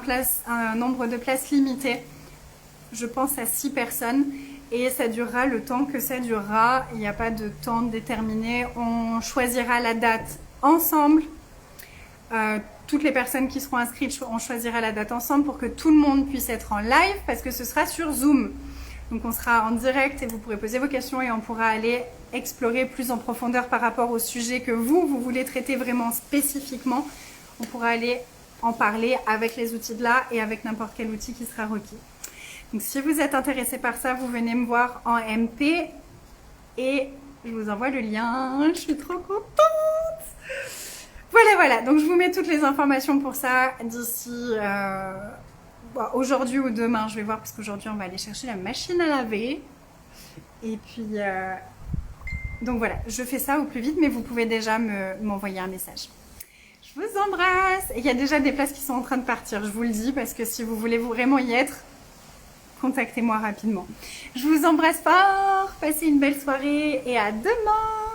A: un nombre de places limité. Je pense à 6 personnes. Et ça durera le temps que ça durera. Il n'y a pas de temps déterminé. On choisira la date ensemble. Toutes les personnes qui seront inscrites, on choisira la date ensemble pour que tout le monde puisse être en live parce que ce sera sur Zoom. Donc on sera en direct et vous pourrez poser vos questions et on pourra aller explorer plus en profondeur par rapport au sujet que vous voulez traiter vraiment spécifiquement. On pourra aller en parler avec les outils de là et avec n'importe quel outil qui sera requis. Donc si vous êtes intéressé par ça, vous venez me voir en MP et je vous envoie le lien. Je suis trop contente. Voilà, donc je vous mets toutes les informations pour ça d'ici bon, aujourd'hui ou demain, je vais voir parce qu'aujourd'hui on va aller chercher la machine à laver. Et puis, donc voilà, je fais ça au plus vite, mais vous pouvez déjà m'envoyer un message. Je vous embrasse. Et il y a déjà des places qui sont en train de partir, je vous le dis, parce que si vous voulez vraiment y être, contactez-moi rapidement. Je vous embrasse fort, passez une belle soirée et à demain.